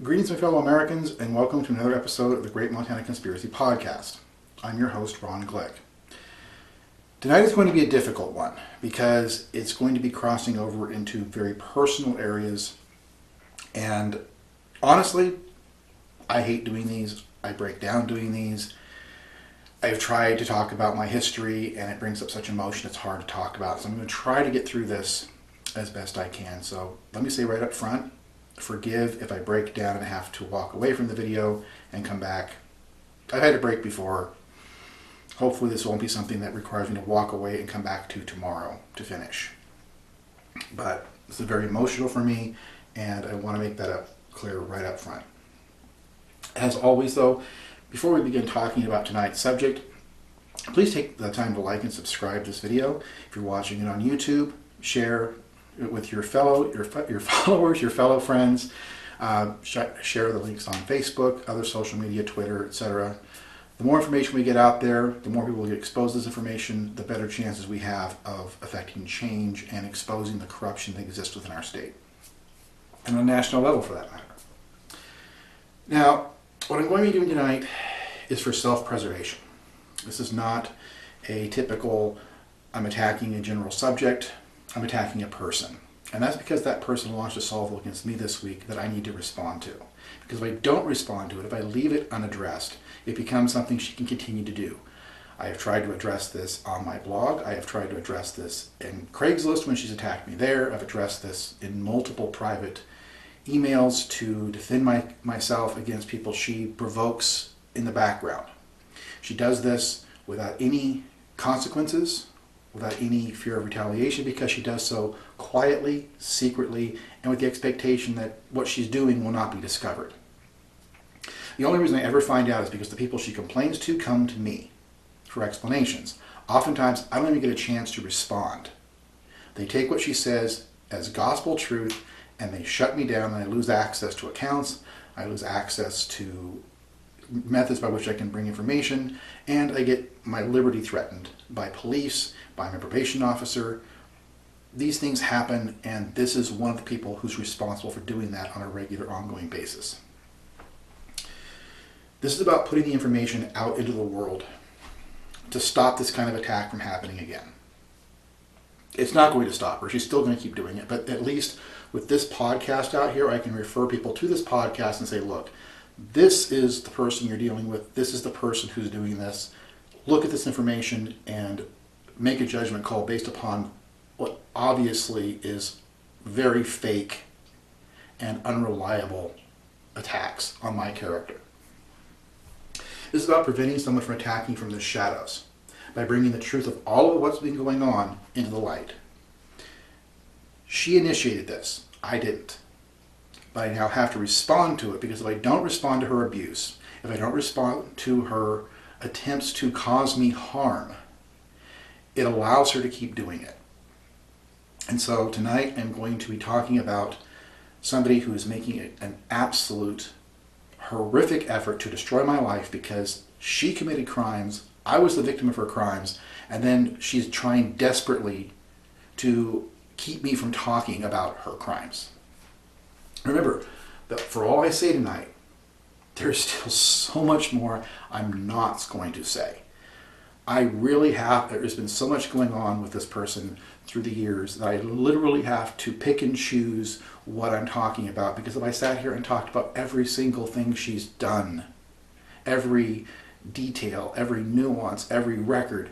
Greetings, my fellow Americans, and welcome to another episode of the Great Montana Conspiracy Podcast. I'm your host, Ron Glick. Tonight is going to be a difficult one because it's going to be crossing over into very personal areas, and honestly, I hate doing these. I break down doing these. I've tried to talk about my history, and it brings up such emotion it's hard to talk about, so I'm going to try to get through this as best I can. So let me say right up front, forgive if I break down and have to walk away from the video and come back. I've had a break before. Hopefully this won't be something that requires me to walk away and come back to tomorrow to finish. But this is very emotional for me, and I want to make that clear right up front. As always though, before we begin talking about tonight's subject, please take the time to like and subscribe to this video. If you're watching it on YouTube, share with your followers, your fellow friends. Share the links on Facebook, other social media, Twitter, etc. The more information we get out there, the more people will get exposed to this information, the better chances we have of affecting change and exposing the corruption that exists within our state. And on a national level, for that matter. Now, what I'm going to be doing tonight is for self-preservation. This is not a typical, I'm attacking a general subject. I'm attacking a person. And that's because that person launched a salvo against me this week that I need to respond to. Because if I don't respond to it, if I leave it unaddressed, it becomes something she can continue to do. I have tried to address this on my blog. I have tried to address this in Craigslist when she's attacked me there. I've addressed this in multiple private emails to defend myself against people she provokes in the background. She does this without any consequences, without any fear of retaliation, because she does so quietly, secretly, and with the expectation that what she's doing will not be discovered. The only reason I ever find out is because the people she complains to come to me for explanations. Oftentimes, I don't even get a chance to respond. They take what she says as gospel truth, and they shut me down, and I lose access to accounts, I lose access to methods by which I can bring information, and I get my liberty threatened by police, by my probation officer. These things happen, and this is one of the people who's responsible for doing that on a regular, ongoing basis. This is about putting the information out into the world to stop this kind of attack from happening again. It's not going to stop her. She's still going to keep doing it, but at least with this podcast out here, I can refer people to this podcast and say, look, this is the person you're dealing with. This is the person who's doing this. Look at this information and make a judgment call based upon what obviously is very fake and unreliable attacks on my character. This is about preventing someone from attacking from the shadows by bringing the truth of all of what's been going on into the light. She initiated this. I didn't. But I now have to respond to it, because if I don't respond to her abuse, if I don't respond to her attempts to cause me harm, it allows her to keep doing it. And so tonight I'm going to be talking about somebody who is making an absolute horrific effort to destroy my life because she committed crimes, I was the victim of her crimes, and then she's trying desperately to keep me from talking about her crimes. Remember that for all I say tonight, there's still so much more I'm not going to say. There's been so much going on with this person through the years that I literally have to pick and choose what I'm talking about, because if I sat here and talked about every single thing she's done, every detail, every nuance, every record,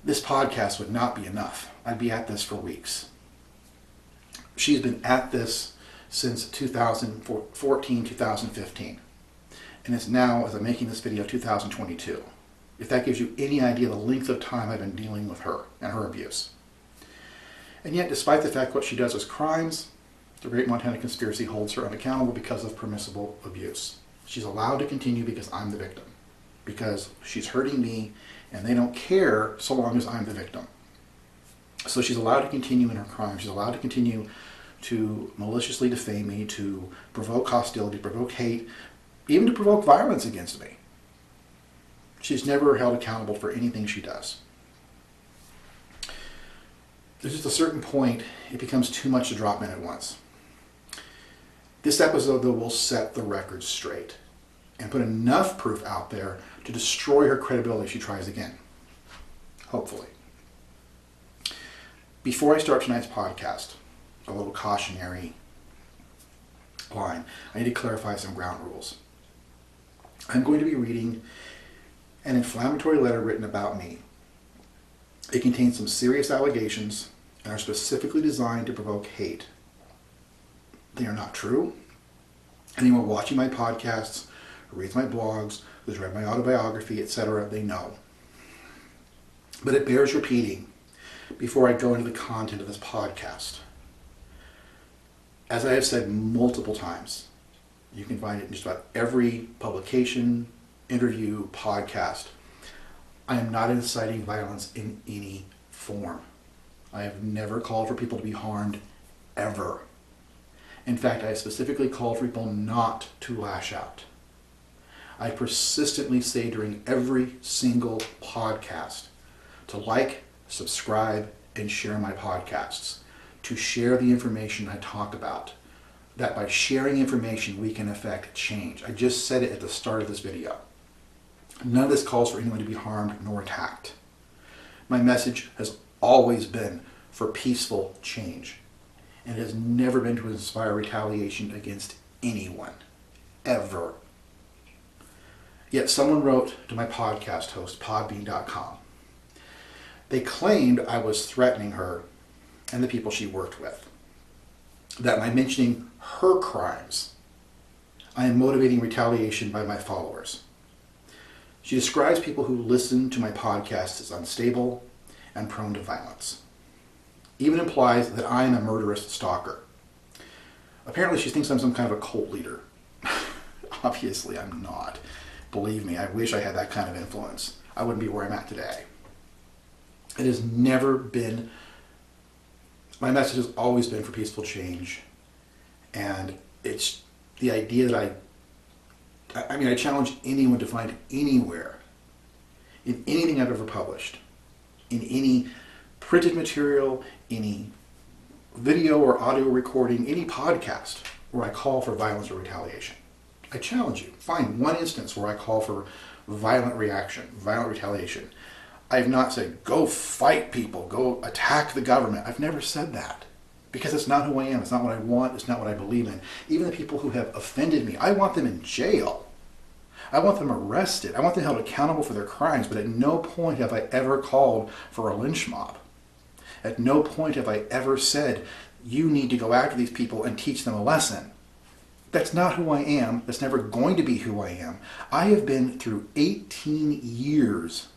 this podcast would not be enough. I'd be at this for weeks. She's been at this since 2014, 2015. And it's now, as I'm making this video, 2022. If that gives you any idea of the length of time I've been dealing with her and her abuse. And yet, despite the fact what she does is crimes, the Great Montana Conspiracy holds her unaccountable because of permissible abuse. She's allowed to continue because I'm the victim. Because she's hurting me, and they don't care so long as I'm the victim. So she's allowed to continue in her crime. She's allowed to continue to maliciously defame me, to provoke hostility, provoke hate, even to provoke violence against me. She's never held accountable for anything she does. There's just a certain point, it becomes too much to drop in at once. This episode, though, will set the record straight and put enough proof out there to destroy her credibility if she tries again. Hopefully. Before I start tonight's podcast, a little cautionary line. I need to clarify some ground rules. I'm going to be reading an inflammatory letter written about me. It contains some serious allegations and are specifically designed to provoke hate. They are not true. Anyone watching my podcasts, who reads my blogs, who's read my autobiography, etc., they know. But it bears repeating before I go into the content of this podcast. As I have said multiple times, you can find it in just about every publication, interview, podcast. I am not inciting violence in any form. I have never called for people to be harmed, ever. In fact, I specifically called for people not to lash out. I persistently say during every single podcast to like, subscribe, and share my podcasts, to share the information I talk about, that by sharing information we can affect change. I just said it at the start of this video. None of this calls for anyone to be harmed nor attacked. My message has always been for peaceful change, and it has never been to inspire retaliation against anyone, ever. Yet someone wrote to my podcast host, podbean.com. They claimed I was threatening her and the people she worked with. That by mentioning her crimes, I am motivating retaliation by my followers. She describes people who listen to my podcast as unstable and prone to violence. Even implies that I am a murderous stalker. Apparently she thinks I'm some kind of a cult leader. Obviously I'm not. Believe me, I wish I had that kind of influence. I wouldn't be where I'm at today. It has never been, my message has always been for peaceful change. And it's the idea that I challenge anyone to find anywhere, in anything I've ever published, in any printed material, any video or audio recording, any podcast where I call for violence or retaliation. I challenge you, find one instance where I call for violent reaction, violent retaliation. I have not said, go fight people, go attack the government. I've never said that. Because it's not who I am, it's not what I want, it's not what I believe in. Even the people who have offended me, I want them in jail. I want them arrested. I want them held accountable for their crimes, but at no point have I ever called for a lynch mob. At no point have I ever said, you need to go after these people and teach them a lesson. That's not who I am. That's never going to be who I am. I have been through 18 years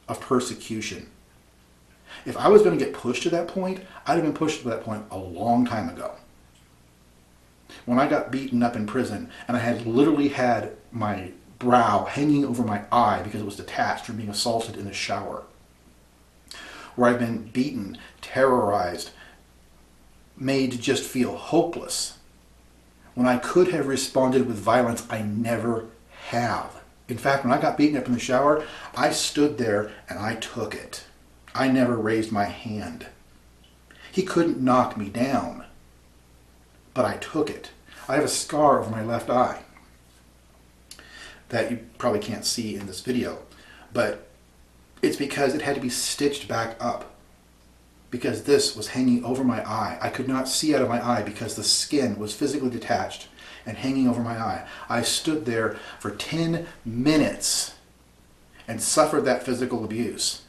of persecution. If I was going to get pushed to that point, I'd have been pushed to that point a long time ago. When I got beaten up in prison and I had literally had my brow hanging over my eye because it was detached from being assaulted in the shower, where I've been beaten, terrorized, made to just feel hopeless. When I could have responded with violence, I never have. In fact, when I got beaten up in the shower, I stood there and I took it. I never raised my hand. He couldn't knock me down, but I took it. I have a scar over my left eye that you probably can't see in this video, but it's because it had to be stitched back up because this was hanging over my eye. I could not see out of my eye because the skin was physically detached and hanging over my eye. I stood there for 10 minutes and suffered that physical abuse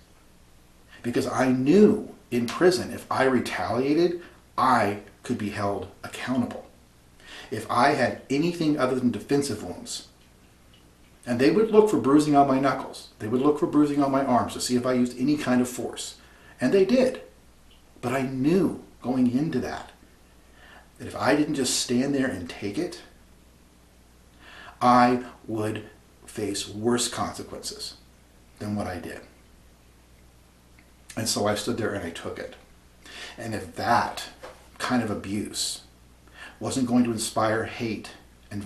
because I knew in prison if I retaliated, I could be held accountable. If I had anything other than defensive wounds, and they would look for bruising on my knuckles, they would look for bruising on my arms to see if I used any kind of force, and they did. But I knew going into that if I didn't just stand there and take it, I would face worse consequences than what I did. And so I stood there and I took it. And if that kind of abuse wasn't going to inspire hate and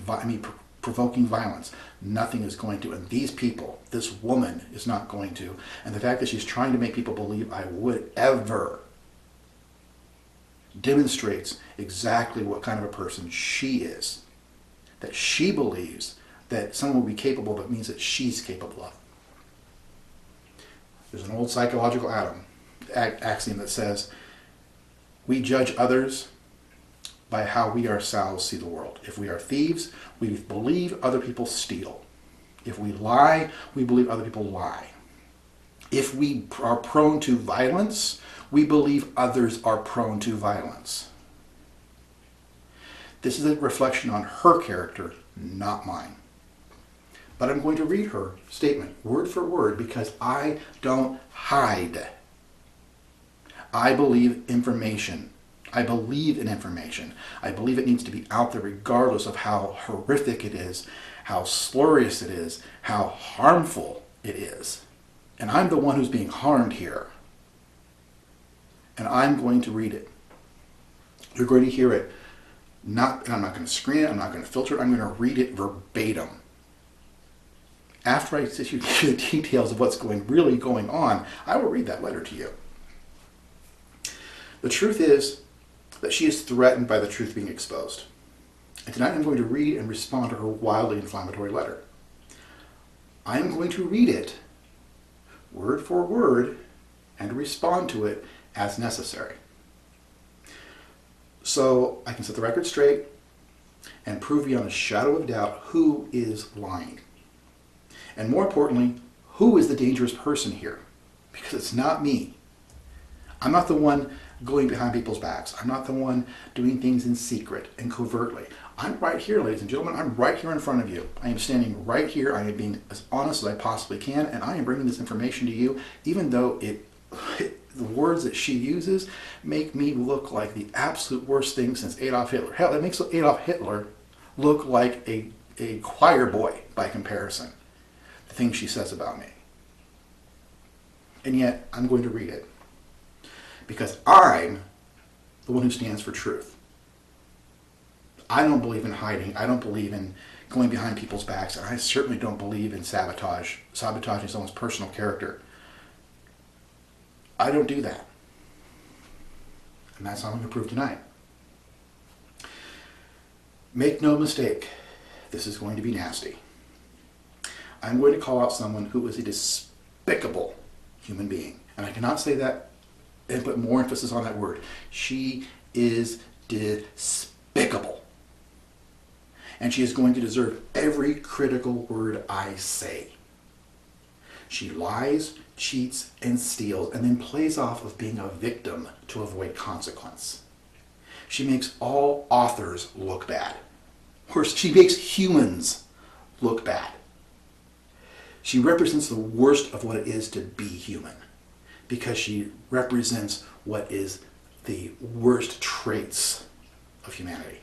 provoking violence, nothing is going to. And these people, this woman is not going to. And the fact that she's trying to make people believe I would ever demonstrates exactly what kind of a person she is. that she believes that someone will be capable of, it means that she's capable of. There's an old psychological axiom that says, we judge others by how we ourselves see the world. If we are thieves, we believe other people steal. If we lie, we believe other people lie. If we are prone to violence, we believe others are prone to violence. This is a reflection on her character, not mine. But I'm going to read her statement word for word because I don't hide. I believe information. I believe in information. I believe it needs to be out there regardless of how horrific it is, how slurious it is, how harmful it is. And I'm the one who's being harmed here. And I'm going to read it. You're going to hear it. And I'm not going to screen it. I'm not going to filter it. I'm going to read it verbatim. After I give you the details of what's really going on, I will read that letter to you. The truth is that she is threatened by the truth being exposed. And tonight I'm going to read and respond to her wildly inflammatory letter. I am going to read it word for word and respond to it as necessary. So I can set the record straight and prove beyond a shadow of doubt who is lying. And more importantly, who is the dangerous person here? Because it's not me. I'm not the one going behind people's backs. I'm not the one doing things in secret and covertly. I'm right here, ladies and gentlemen. I'm right here in front of you. I am standing right here. I am being as honest as I possibly can, and I am bringing this information to you, even though the words that she uses make me look like the absolute worst thing since Adolf Hitler. Hell, it makes Adolf Hitler look like a choir boy by comparison. The things she says about me. And yet, I'm going to read it. Because I'm the one who stands for truth. I don't believe in hiding. I don't believe in going behind people's backs. And I certainly don't believe in sabotaging someone's personal character. I don't do that. And that's what I'm going to prove tonight. Make no mistake, this is going to be nasty. I'm going to call out someone who is a despicable human being. And I cannot say that and put more emphasis on that word. She is despicable. And she is going to deserve every critical word I say. She lies, cheats, and steals, and then plays off of being a victim to avoid consequence. She makes all authors look bad. Or she makes humans look bad. She represents the worst of what it is to be human, because she represents what is the worst traits of humanity.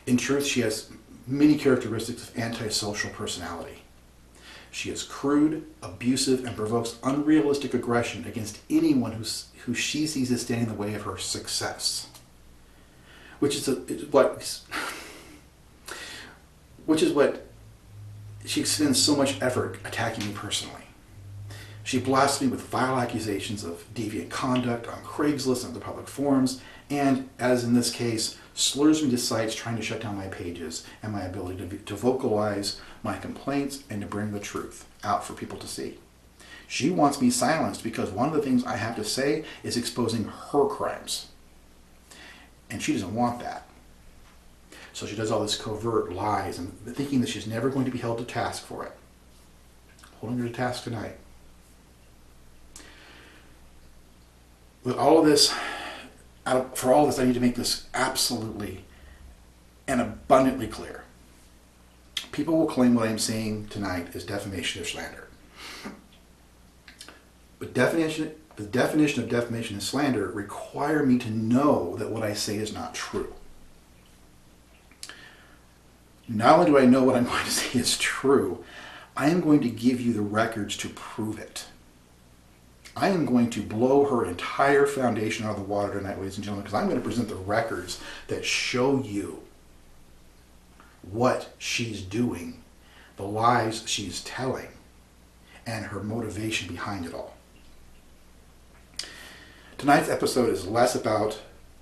In truth, she has many characteristics of antisocial personality. She is crude, abusive, and provokes unrealistic aggression against anyone who she sees as standing in the way of her success. Which is what she expends so much effort attacking me personally. She blasts me with vile accusations of deviant conduct on Craigslist and other public forums, and, as in this case, slurs me to sites trying to shut down my pages and my ability to vocalize my complaints and to bring the truth out for people to see. She wants me silenced because one of the things I have to say is exposing her crimes. And she doesn't want that. So she does all this covert lies and thinking that she's never going to be held to task for it. Holding her to task tonight. With all of this, for all of this, I need to make this absolutely and abundantly clear. People will claim what I'm saying tonight is defamation or slander. But the definition of defamation and slander require me to know that what I say is not true. Not only do I know what I'm going to say is true, I am going to give you the records to prove it. I am going to blow her entire foundation out of the water tonight, ladies and gentlemen, because I'm going to present the records that show you what she's doing, the lies she's telling, and her motivation behind it all. Tonight's episode is less about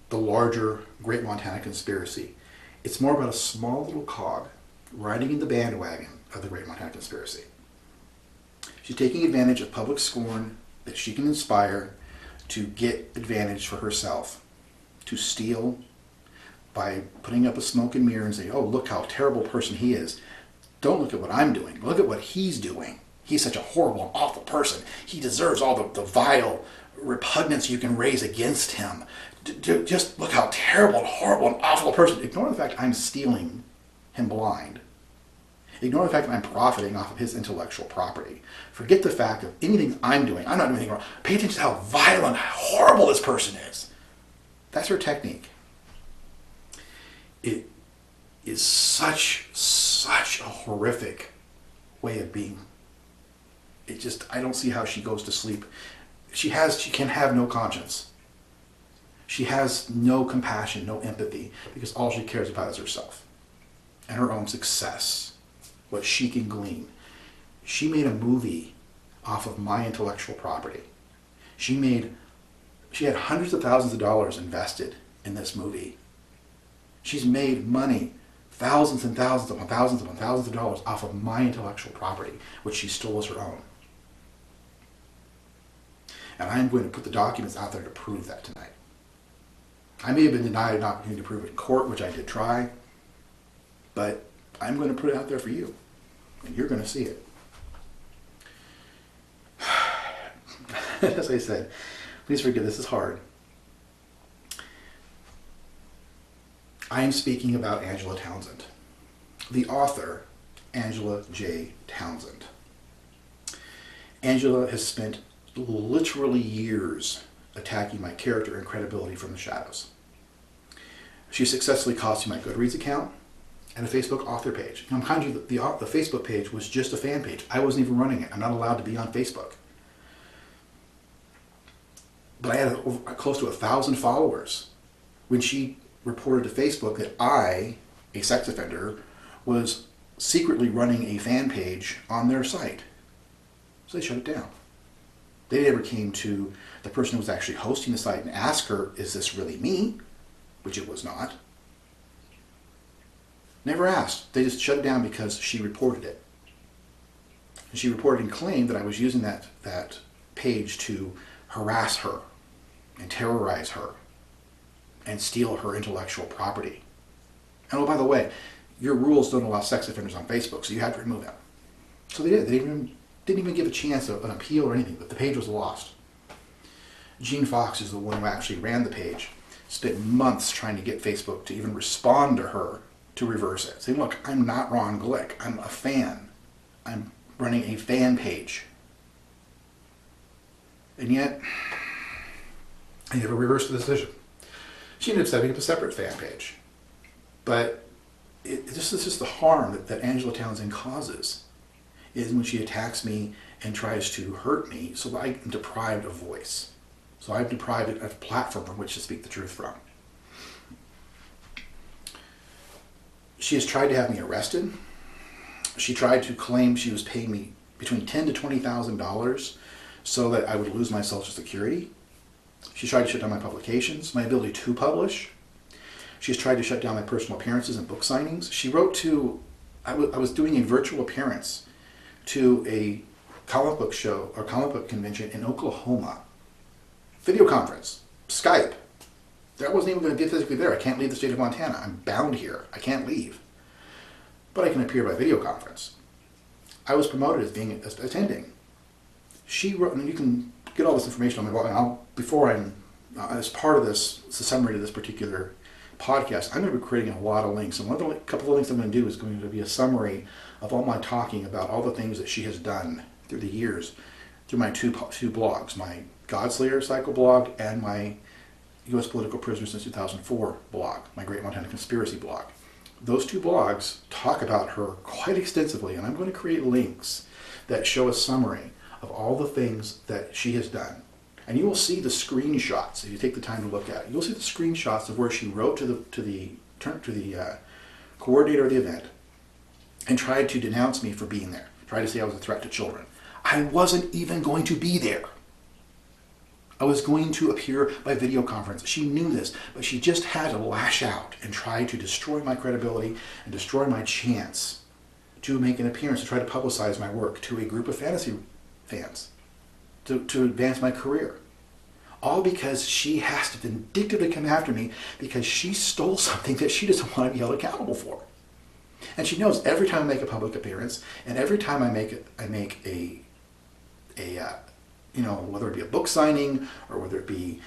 the larger Great Montana Conspiracy It's more about a small little cog riding in the bandwagon of the Great Montana Conspiracy. She's taking advantage of public scorn that she can inspire to get advantage for herself, to steal by putting up a smoke and mirror and say, oh, look how terrible a person he is. Don't look at what I'm doing. Look at what he's doing. He's such a horrible and awful person. He deserves all the vile repugnance you can raise against him. Just look how terrible and horrible and awful a person. Ignore the fact I'm stealing him blind. Ignore the fact that I'm profiting off of his intellectual property. Forget the fact of anything I'm doing. I'm not doing anything wrong. Pay attention to how violent, how horrible this person is. That's her technique. It is such a horrific way of being. I don't see how she goes to sleep. She can have no conscience. She has no compassion, no empathy, because all she cares about is herself and her own success, what she can glean. She made a movie off of my intellectual property. She had hundreds of thousands of dollars invested in this movie. She's made money, thousands and thousands upon thousands upon thousands of dollars off of my intellectual property, which she stole as her own. And I'm going to put the documents out there to prove that tonight. I may have been denied an opportunity to prove it in court, which I did try, but I'm going to put it out there for you, and you're going to see it. As I said, please forgive, this is hard. I am speaking about Angela Townsend, the author, Angela J. Townsend. Angela has spent literally years attacking my character and credibility from the shadows. She successfully cost me my Goodreads account and a Facebook author page. I'm kind of the Facebook page was just a fan page. I wasn't even running it. I'm not allowed to be on Facebook. But I had close to 1,000 followers when she reported to Facebook that I, a sex offender, was secretly running a fan page on their site. So they shut it down. They never came to the person who was actually hosting the site and asked her, is this really me? Which it was not. Never asked. They just shut it down because she reported it. And she reported and claimed that I was using that page to harass her and terrorize her and steal her intellectual property. And oh, by the way, your rules don't allow sex offenders on Facebook, so you have to remove them. So they did. They didn't even give a chance of an appeal or anything, but the page was lost. Gene Fox is the one who actually ran the page, spent months trying to get Facebook to even respond to her to reverse it. Saying, look, I'm not Ron Glick. I'm a fan. I'm running a fan page. And yet, I never reversed the decision. She ended up setting up a separate fan page. But this is just the harm that Angela Townsend causes, is when she attacks me and tries to hurt me so that I am deprived of voice. So I'm deprived of a platform from which to speak the truth from. She has tried to have me arrested. She tried to claim she was paying me between $10,000 to $20,000 so that I would lose my Social Security. She tried to shut down my publications, my ability to publish. She's tried to shut down my personal appearances and book signings. She wrote to, I was doing a virtual appearance to a comic book show or comic book convention in Oklahoma. Video conference, Skype. I wasn't even going to be physically there. I can't leave the state of Montana. I'm bound here. I can't leave. But I can appear by video conference. I was promoted as attending. She wrote, and you can get all this information on my blog. As part of this, it's a summary to this particular podcast, I'm going to be creating a lot of links. And a couple of links I'm going to do is going to be a summary of all my talking about all the things that she has done through the years, through my two blogs, my Godslayer Cycle blog and my U.S. Political Prisoner Since 2004 blog, my Great Montana Conspiracy blog. Those two blogs talk about her quite extensively, and I'm going to create links that show a summary of all the things that she has done. And you will see the screenshots if you take the time to look at it. You'll see the screenshots of where she wrote to the coordinator of the event and tried to denounce me for being there. Tried to say I was a threat to children. I wasn't even going to be there. I was going to appear by video conference. She knew this, but she just had to lash out and try to destroy my credibility and destroy my chance to make an appearance, to try to publicize my work to a group of fantasy fans, to advance my career. All because she has to vindictively come after me because she stole something that she doesn't want to be held accountable for. And she knows every time I make a public appearance, and every time I make a whether it be a book signing, or whether it be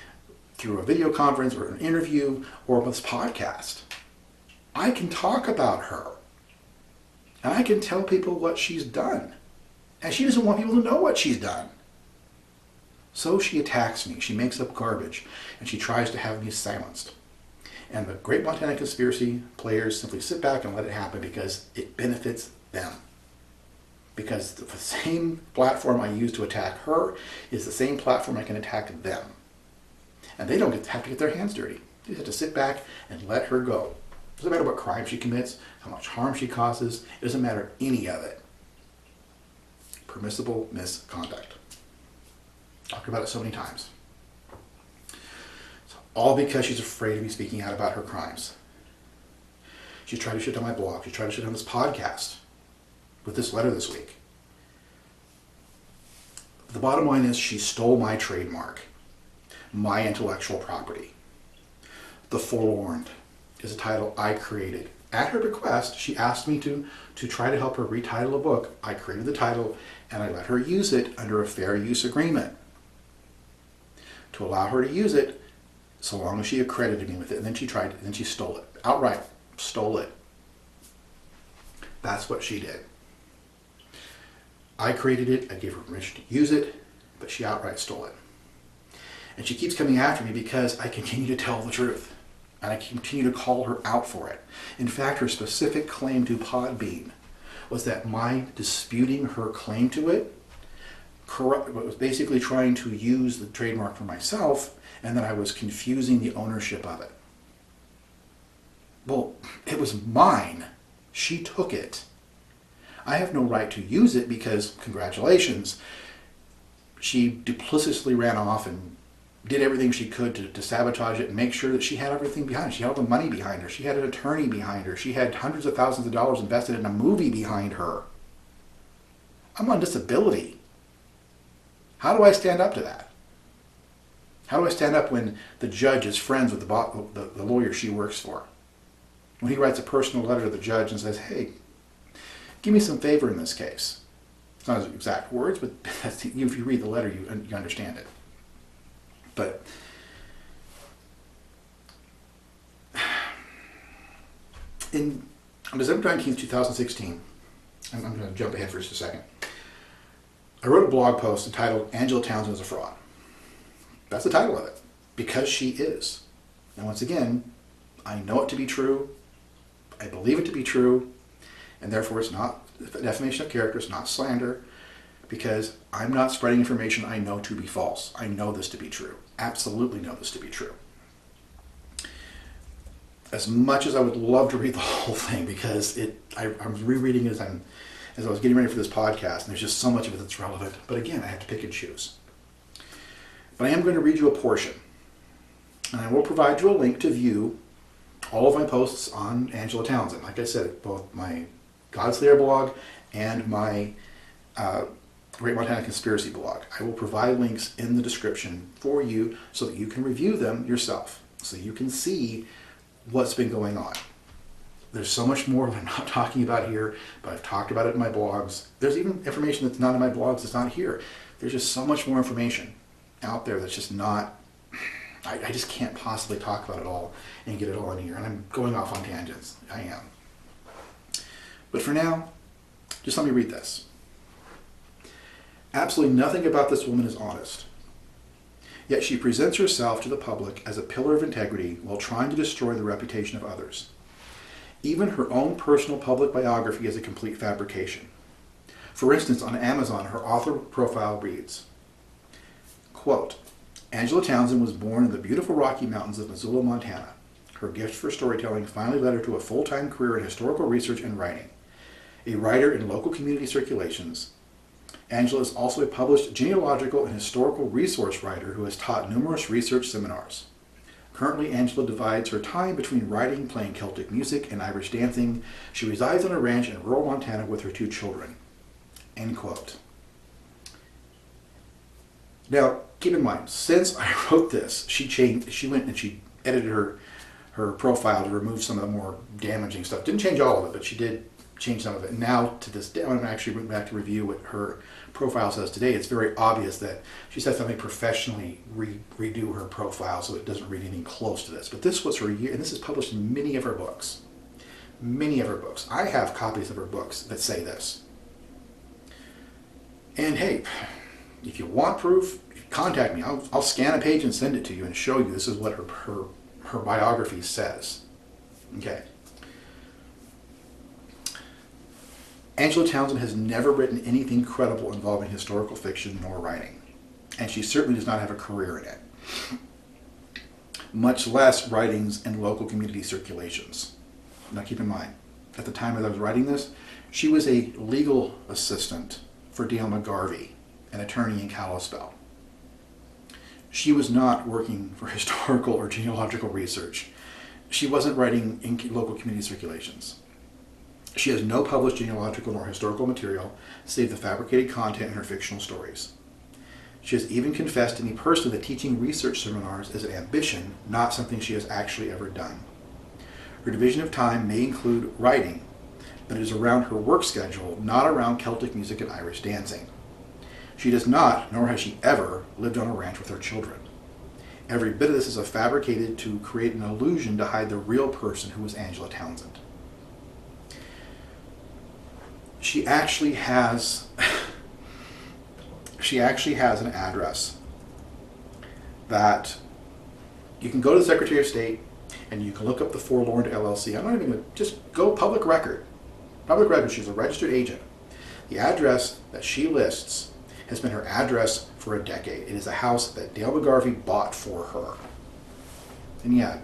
through a video conference or an interview or this podcast, I can talk about her. And I can tell people what she's done. And she doesn't want people to know what she's done. So she attacks me. She makes up garbage. And she tries to have me silenced. And the Great Montana Conspiracy players simply sit back and let it happen because it benefits them. Because the same platform I use to attack her is the same platform I can attack them. And they don't have to get their hands dirty. They just have to sit back and let her go. It doesn't matter what crime she commits, how much harm she causes. It doesn't matter any of it. Permissible misconduct. Talked about it so many times. So all because she's afraid of me speaking out about her crimes. She's tried to shut down my blog. She's tried to shut down this podcast with this letter this week. The bottom line is she stole my trademark, my intellectual property. The Forlorned is a title I created. At her request, she asked me to try to help her retitle a book. I created the title and I let her use it under a fair use agreement to allow her to use it so long as she accredited me with it. And then she stole it. Outright stole it. That's what she did. I created it, I gave her permission to use it, but she outright stole it. And she keeps coming after me because I continue to tell the truth. And I continue to call her out for it. In fact, her specific claim to Podbean was that my disputing her claim to it was basically trying to use the trademark for myself, and that I was confusing the ownership of it. Well, it was mine. She took it. I have no right to use it because, congratulations, she duplicitously ran off and did everything she could to sabotage it and make sure that she had everything behind her. She had all the money behind her. She had an attorney behind her. She had hundreds of thousands of dollars invested in a movie behind her. I'm on disability. How do I stand up to that? How do I stand up when the judge is friends with the lawyer she works for? When he writes a personal letter to the judge and says, hey, give me some favor in this case. It's not his exact words, but if you read the letter, you understand it. But on December 19th, 2016, I'm going to jump ahead for just a second, I wrote a blog post entitled Angela Townsend is a Fraud. That's the title of it, because she is. And once again, I know it to be true, I believe it to be true, and therefore it's not defamation of character, it's not slander, because I'm not spreading information I know to be false. I know this to be true. Absolutely know this to be true. As much as I would love to read the whole thing, because I'm rereading it as I was getting ready for this podcast, and there's just so much of it that's relevant. But again, I have to pick and choose. But I am going to read you a portion. And I will provide you a link to view all of my posts on Angela Townsend. Like I said, both my Godslayer blog and my Great Montana Conspiracy blog. I will provide links in the description for you so that you can review them yourself, so you can see what's been going on. There's so much more that I'm not talking about here, but I've talked about it in my blogs. There's even information that's not in my blogs that's not here. There's just so much more information out there that's just not, I just can't possibly talk about it all and get it all in here. And I'm going off on tangents. I am. But for now, just let me read this. Absolutely nothing about this woman is honest. Yet she presents herself to the public as a pillar of integrity while trying to destroy the reputation of others. Even her own personal public biography is a complete fabrication. For instance, on Amazon, her author profile reads, quote, Angela Townsend was born in the beautiful Rocky Mountains of Missoula, Montana. Her gift for storytelling finally led her to a full-time career in historical research and writing. A writer in local community circulations, Angela is also a published genealogical and historical resource writer who has taught numerous research seminars. Currently, Angela divides her time between writing, playing Celtic music, and Irish dancing. She resides on a ranch in rural Montana with her 2 children. End quote. Now, keep in mind, since I wrote this, she went and she edited her profile to remove some of the more damaging stuff. Didn't change all of it, but she did change some of it. Now, to this day, when I actually went back to review what her profile says today, it's very obvious that she said something professionally redo her profile so it doesn't read anything close to this. But this was her year, and this is published in many of her books. Many of her books. I have copies of her books that say this. And hey, if you want proof, contact me. I'll scan a page and send it to you and show you this is what her biography says. Okay. Angela Townsend has never written anything credible involving historical fiction nor writing, and she certainly does not have a career in it, much less writings in local community circulations. Now keep in mind, at the time that I was writing this, she was a legal assistant for Dale McGarvey, an attorney in Kalispell. She was not working for historical or genealogical research. She wasn't writing in local community circulations. She has no published genealogical nor historical material, save the fabricated content in her fictional stories. She has even confessed to me personally that teaching research seminars is an ambition, not something she has actually ever done. Her division of time may include writing, but it is around her work schedule, not around Celtic music and Irish dancing. She does not, nor has she ever, lived on a ranch with her children. Every bit of this is fabricated to create an illusion to hide the real person who was Angela Townsend. She actually has an address that you can go to the Secretary of State and you can look up the Forlorned LLC. I'm not even going to just go public record. Public record, she's a registered agent. The address that she lists has been her address for a decade. It is a house that Dale McGarvey bought for her. And yeah,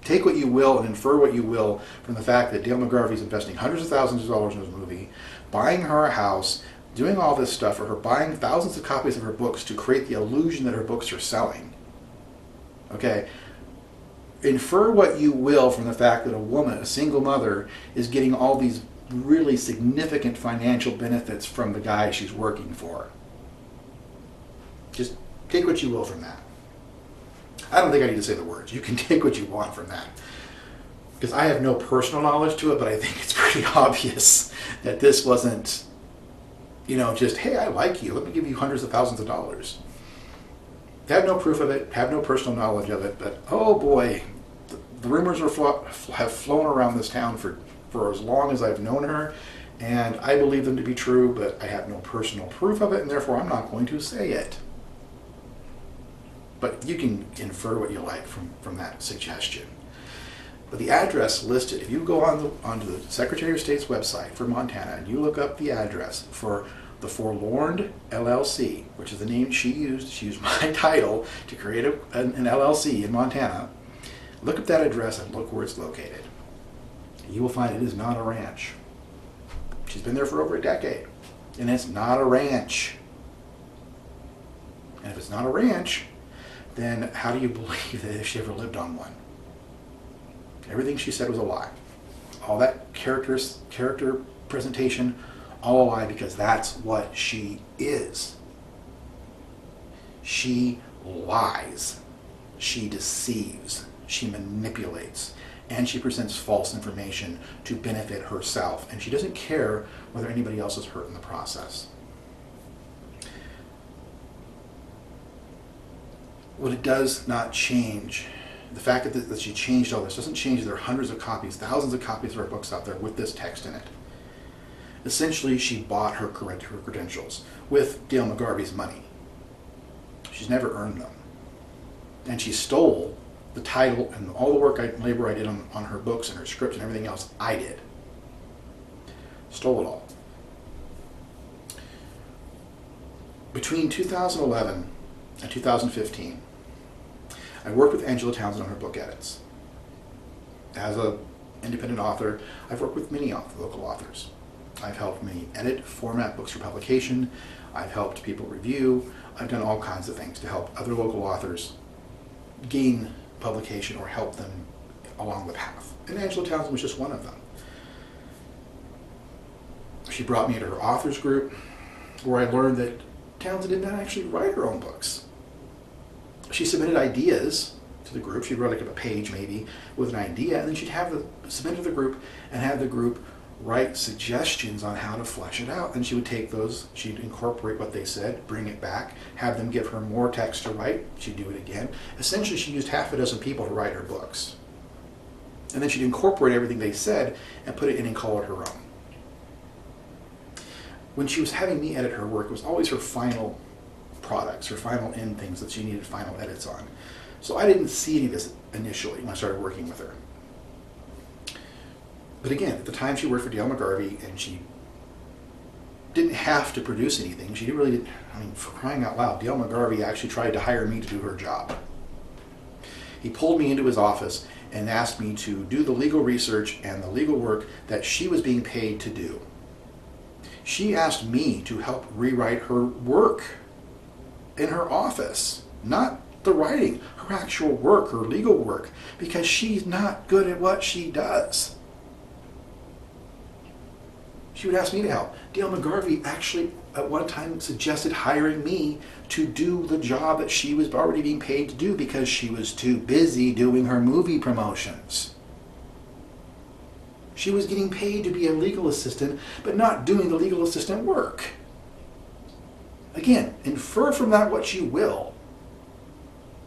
take what you will and infer what you will from the fact that Dale McGarvey is investing hundreds of thousands of dollars in this movie, buying her a house, doing all this stuff for her, buying thousands of copies of her books to create the illusion that her books are selling. Okay? Infer what you will from the fact that a woman, a single mother, is getting all these really significant financial benefits from the guy she's working for. Just take what you will from that. I don't think I need to say the words. You can take what you want from that. Because I have no personal knowledge to it, but I think it's pretty obvious that this wasn't, just, hey, I like you, let me give you hundreds of thousands of dollars. Have no proof of it, have no personal knowledge of it, but oh boy, the rumors have flown around this town for as long as I've known her, and I believe them to be true, but I have no personal proof of it, and therefore I'm not going to say it. But you can infer what you like from that suggestion. But the address listed, if you go onto the Secretary of State's website for Montana and you look up the address for the Forlorned LLC, which is the name she used my title to create an LLC in Montana, look up that address and look where it's located. You will find it is not a ranch. She's been there for over a decade, and it's not a ranch. And if it's not a ranch, then how do you believe that she ever lived on one? Everything she said was a lie. All that character presentation, all a lie, because that's what she is. She lies. She deceives. She manipulates. And she presents false information to benefit herself. And she doesn't care whether anybody else is hurt in the process. What it does not change, the fact that she changed all this doesn't change that there are hundreds of copies, thousands of copies of her books out there with this text in it. Essentially, she bought her credentials with Dale McGarvey's money. She's never earned them. And she stole the title and all the labor I did on her books and her script and everything else I did. Stole it all. Between 2011 and 2015, I worked with Angela Townsend on her book edits. As an independent author, I've worked with many local authors. I've helped many edit, format books for publication. I've helped people review. I've done all kinds of things to help other local authors gain publication or help them along the path. And Angela Townsend was just one of them. She brought me into her authors group, where I learned that Townsend did not actually write her own books. She submitted ideas to the group. She'd write like a page maybe with an idea, and then she'd submit to the group and have the group write suggestions on how to flesh it out. And she would take those, she'd incorporate what they said, bring it back, have them give her more text to write. She'd do it again. Essentially, she used half a dozen people to write her books. And then she'd incorporate everything they said and put it in and call it her own. When she was having me edit her work, it was always her final products, her final end things that she needed final edits on. So I didn't see any of this initially when I started working with her. But again, at the time she worked for Dale McGarvey, and she didn't have to produce anything. She really didn't, I mean, for crying out loud, Dale McGarvey actually tried to hire me to do her job. He pulled me into his office and asked me to do the legal research and the legal work that she was being paid to do. She asked me to help rewrite her work in her office, not the writing, her actual work, her legal work, because she's not good at what she does. She would ask me to help. Dale McGarvey actually at one time suggested hiring me to do the job that she was already being paid to do because she was too busy doing her movie promotions. She was getting paid to be a legal assistant, but not doing the legal assistant work. Again, infer from that what you will,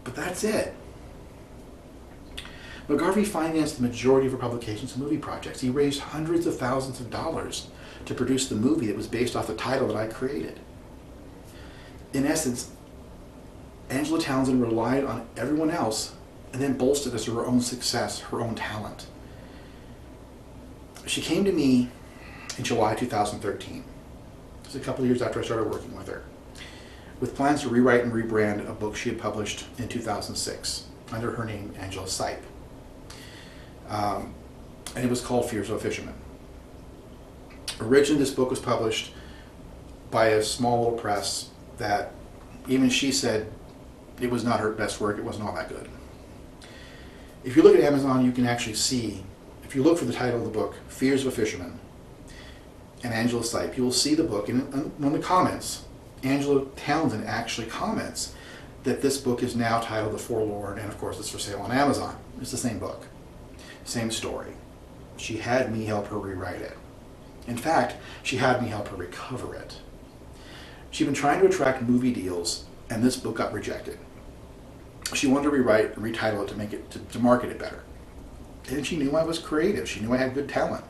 but that's it. McGarvey financed the majority of her publications and movie projects. He raised hundreds of thousands of dollars to produce the movie that was based off the title that I created. In essence, Angela Townsend relied on everyone else and then bolstered us her own success, her own talent. She came to me in July 2013. It was a couple of years after I started working with her, with plans to rewrite and rebrand a book she had published in 2006 under her name, Angela Sipe. And it was called Fears of a Fisherman. Originally, this book was published by a small little press that even she said it was not her best work, it wasn't all that good. If you look at Amazon, you can actually see, if you look for the title of the book, Fears of a Fisherman, and Angela Sipe, you will see the book, and in the comments, Angela Townsend actually comments that this book is now titled The Forlorned, and of course it's for sale on Amazon. It's the same book, same story. She had me help her rewrite it. In fact, she had me help her recover it. She'd been trying to attract movie deals, and this book got rejected. She wanted to rewrite and retitle it to make it to market it better. And she knew I was creative. She knew I had good talent.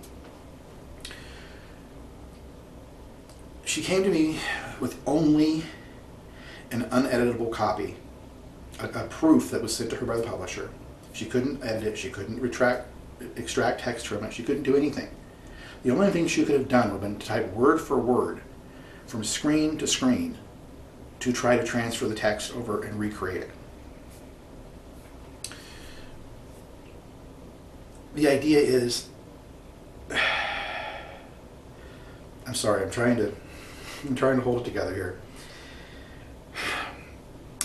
She came to me with only an uneditable copy, a proof that was sent to her by the publisher. She couldn't edit it. She couldn't extract text from it. She couldn't do anything. The only thing she could have done would have been to type word for word from screen to screen to try to transfer the text over and recreate it. The idea is, I'm sorry, I'm trying to hold it together here.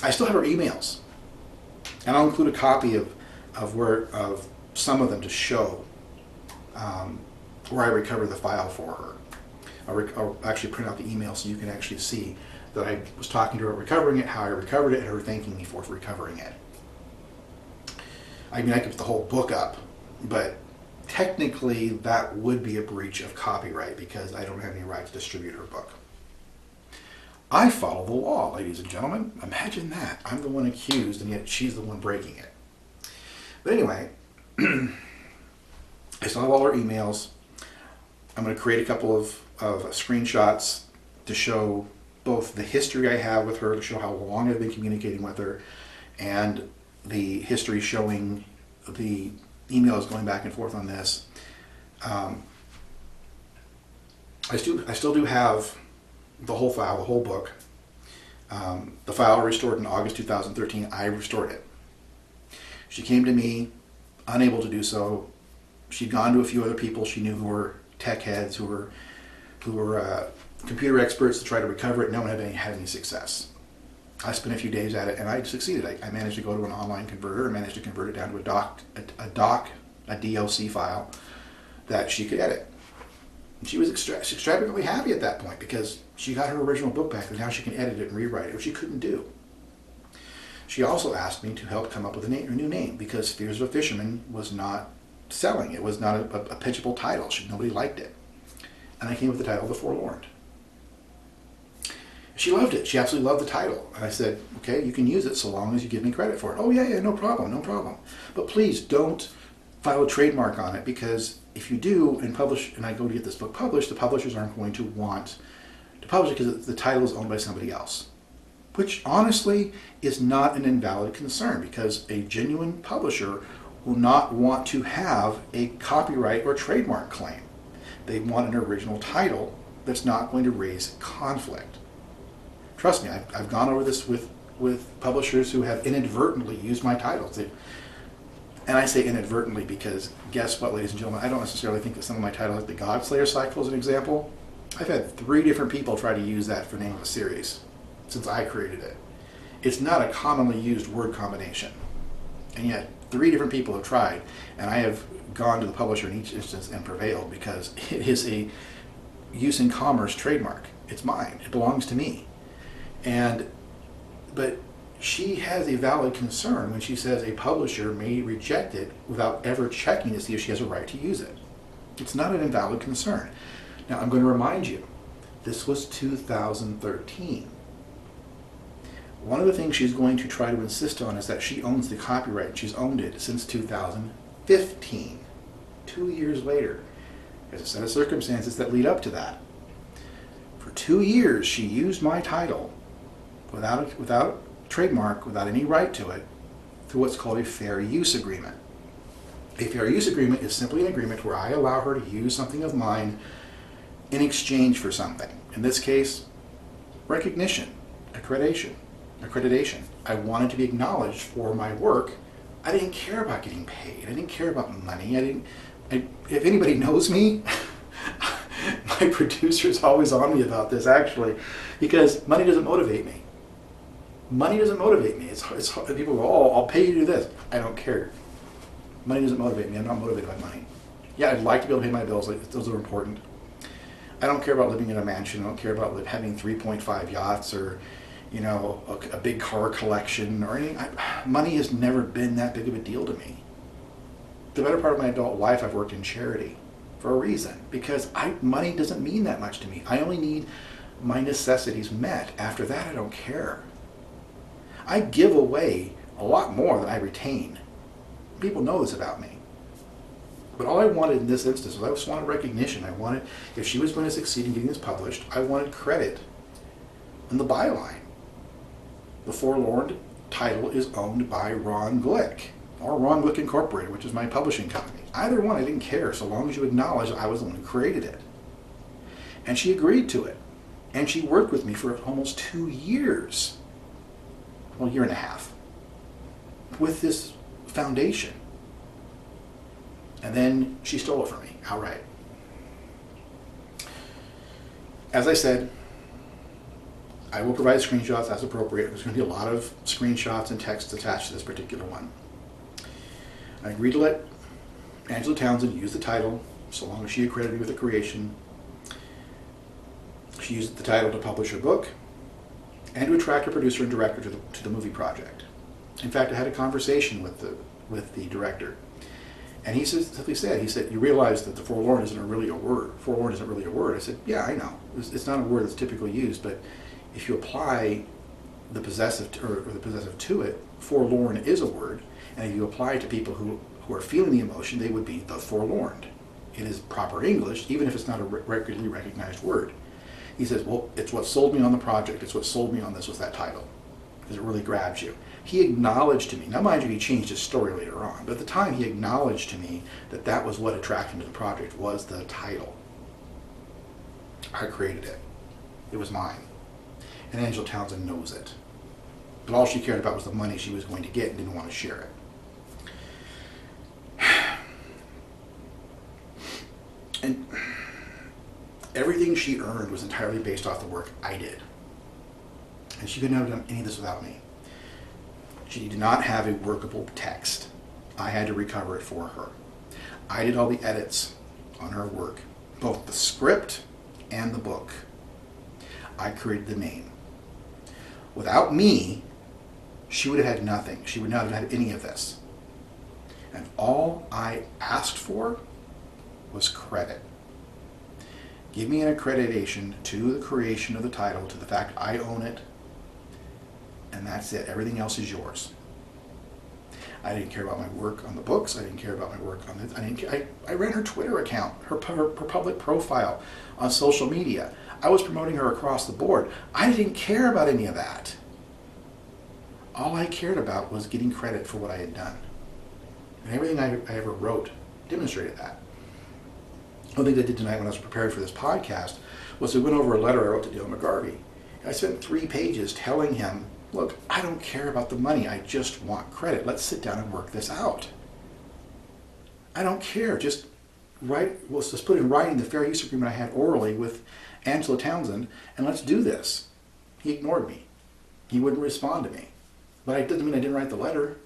I still have her emails, and I'll include a copy of some of them to show where I recovered the file for her. I'll actually print out the email so you can actually see that I was talking to her, recovering it, how I recovered it, and her thanking me for recovering it. I mean, I could put the whole book up, but technically that would be a breach of copyright because I don't have any right to distribute her book. I follow the law, ladies and gentlemen. Imagine that. I'm the one accused, and yet she's the one breaking it. But anyway, I still have all her emails. I'm going to create a couple of screenshots to show both the history I have with her, to show how long I've been communicating with her, and the history showing the emails going back and forth on this. I still do have the whole file, the whole book. The file I restored in August 2013, I restored it. She came to me, unable to do so. She'd gone to a few other people she knew who were tech heads, who were who were computer experts to try to recover it. No one had any success. I spent a few days at it, and I succeeded. I managed to go to an online converter and managed to convert it down to a DOC file that she could edit. And she was extravagantly happy at that point because she got her original book back, and now she can edit it and rewrite it, which she couldn't do. She also asked me to help come up with a new name because Fears of a Fisherman was not selling. It was not a pitchable title. Nobody liked it. And I came up with the title, The Forlorned. She loved it. She absolutely loved the title. And I said, okay, you can use it so long as you give me credit for it. Oh, yeah, no problem, no problem. But please don't file a trademark on it, because if you do and publish, and I go to get this book published, the publishers aren't going to want to publish it because the title is owned by somebody else. Which, honestly, is not an invalid concern, because a genuine publisher will not want to have a copyright or trademark claim. They want an original title that's not going to raise conflict. Trust me, I've gone over this with publishers who have inadvertently used my titles. And I say inadvertently because, guess what, ladies and gentlemen, I don't necessarily think that some of my titles, like the Godslayer cycle as an example, I've had 3 different people try to use that for the name of a series since I created it. It's not a commonly used word combination. And yet, 3 different people have tried, and I have gone to the publisher in each instance and prevailed because it is a use in commerce trademark. It's mine. It belongs to me. But she has a valid concern when she says a publisher may reject it without ever checking to see if she has a right to use it. It's not an invalid concern. Now, I'm going to remind you, this was 2013. One of the things she's going to try to insist on is that she owns the copyright. She's owned it since 2015, 2 years later. There's a set of circumstances that lead up to that. For 2 years, she used my title without trademark, without any right to it, through what's called a fair use agreement. A fair use agreement is simply an agreement where I allow her to use something of mine in exchange for something. In this case, recognition, accreditation. I wanted to be acknowledged for my work. I didn't care about getting paid. I didn't care about money. If anybody knows me, my producer's always on me about this, actually, because money doesn't motivate me. Money doesn't motivate me. It's people go, oh, I'll pay you to do this. I don't care. Money doesn't motivate me. I'm not motivated by money. Yeah, I'd like to be able to pay my bills. Those are important. I don't care about living in a mansion. I don't care about having 3.5 yachts or, a big car collection or anything. Money has never been that big of a deal to me. The better part of my adult life, I've worked in charity for a reason, because money doesn't mean that much to me. I only need my necessities met. After that, I don't care. I give away a lot more than I retain. People know this about me. But all I wanted in this instance was I just wanted recognition. I wanted, if she was going to succeed in getting this published, I wanted credit in the byline. The Forlorned title is owned by Ron Glick, or Ron Glick Incorporated, which is my publishing company. Either one, I didn't care, so long as you acknowledge I was the one who created it. And she agreed to it. And she worked with me for almost 2 years. Well, a year and a half. With this foundation. And then she stole it from me, outright. As I said, I will provide screenshots as appropriate. There's going to be a lot of screenshots and text attached to this particular one. I agreed to let Angela Townsend use the title, so long as she accredited me with the creation. She used the title to publish her book and to attract a producer and director to the movie project. In fact, I had a conversation with the director, and he simply said, you realize that the forlorn isn't really a word. Forlorn isn't really a word. I said, yeah, I know. It's not a word that's typically used, but if you apply the possessive or the possessive to it, forlorn is a word, and if you apply it to people who are feeling the emotion, they would be the forlorned. It is proper English, even if it's not a regularly recognized word. He says, well, it's what sold me on the project. It's what sold me on this was that title, because it really grabs you. He acknowledged to me, now mind you, he changed his story later on, but at the time he acknowledged to me that that was what attracted him to the project, was the title. I created it. It was mine. And Angela Townsend knows it. But all she cared about was the money she was going to get and didn't want to share it. And Everything she earned was entirely based off the work I did. And she couldn't have done any of this without me. She did not have a workable text. I had to recover it for her. I did all the edits on her work, both the script and the book. I created the name. Without me, she would have had nothing. She would not have had any of this. And all I asked for was credit. Give me an accreditation to the creation of the title, to the fact I own it, and that's it. Everything else is yours. I didn't care about my work on the books. I didn't care about my work on this. I ran her Twitter account, her public profile on social media. I was promoting her across the board. I didn't care about any of that. All I cared about was getting credit for what I had done. And everything I ever wrote demonstrated that. One thing I did tonight when I was preparing for this podcast was I went over a letter I wrote to Dale McGarvey. I spent 3 pages telling him, look, I don't care about the money. I just want credit. Let's sit down and work this out. I don't care. Just let's put in writing the fair use agreement I had orally with Angela Townsend, and let's do this. He ignored me. He wouldn't respond to me. But it doesn't mean I didn't write the letter.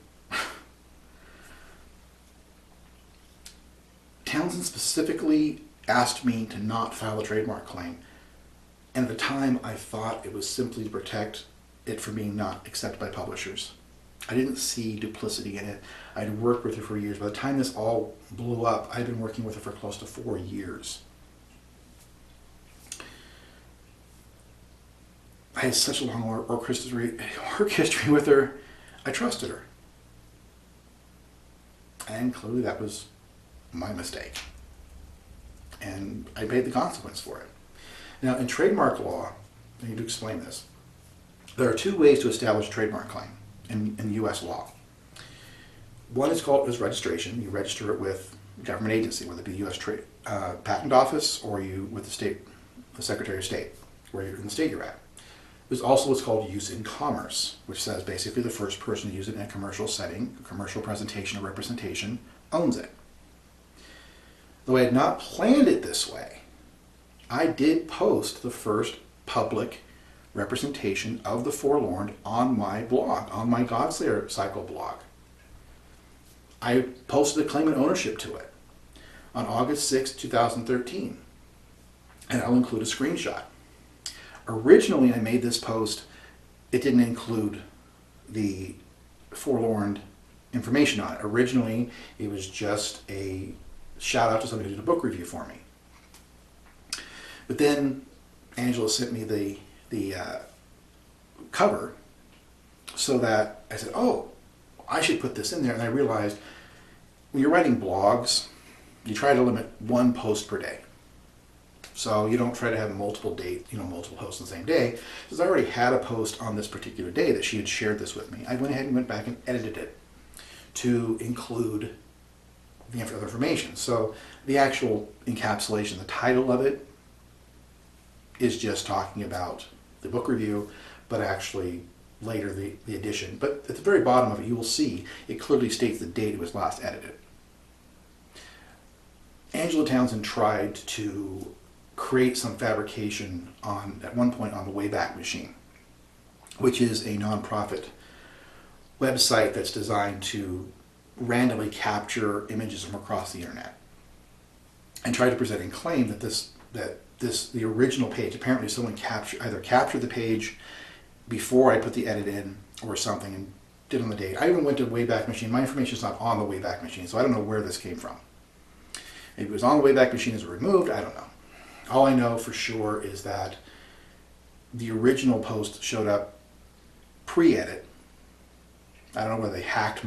Townsend specifically asked me to not file a trademark claim. And at the time, I thought it was simply to protect it from being not accepted by publishers. I didn't see duplicity in it. I'd worked with her for years. By the time this all blew up, I'd been working with her for close to 4 years. I had such a long work history with her. I trusted her. And clearly that was my mistake. And I paid the consequence for it. Now, in trademark law, I need to explain this. There are 2 ways to establish a trademark claim in U.S. law. One is called registration. You register it with a government agency, whether it be the U.S. Patent Office or you with the Secretary of State, where you're in the state you're at. There's also what's called use in commerce, which says basically the first person to use it in a commercial setting, a commercial presentation or representation, owns it. Though I had not planned it this way, I did post the first public representation of the Forlorned on my blog, on my Godslayer Cycle blog. I posted a claim and ownership to it on August 6, 2013, and I'll include a screenshot. Originally, I made this post, it didn't include the Forlorned information on it. Originally, it was just a shout out to somebody who did a book review for me. But then Angela sent me the cover so that I said, oh, I should put this in there. And I realized when you're writing blogs, you try to limit 1 post per day. So you don't try to have multiple posts on the same day. Because I already had a post on this particular day that she had shared this with me. I went ahead and went back and edited it to include the other information. So the actual encapsulation, the title of it, is just talking about the book review, but actually later the edition. But at the very bottom of it, you will see it clearly states the date it was last edited. Angela Townsend tried to create some fabrication at one point on the Wayback Machine, which is a nonprofit website that's designed to randomly capture images from across the internet, and tried to present and claim that the original page, apparently someone either captured the page before I put the edit in or something and did on the date. I even went to Wayback Machine. My information is not on the Wayback Machine, so I don't know where this came from. Maybe it was on the Wayback Machine, is it removed? I don't know. All I know for sure is that the original post showed up pre-edit. I don't know whether they hacked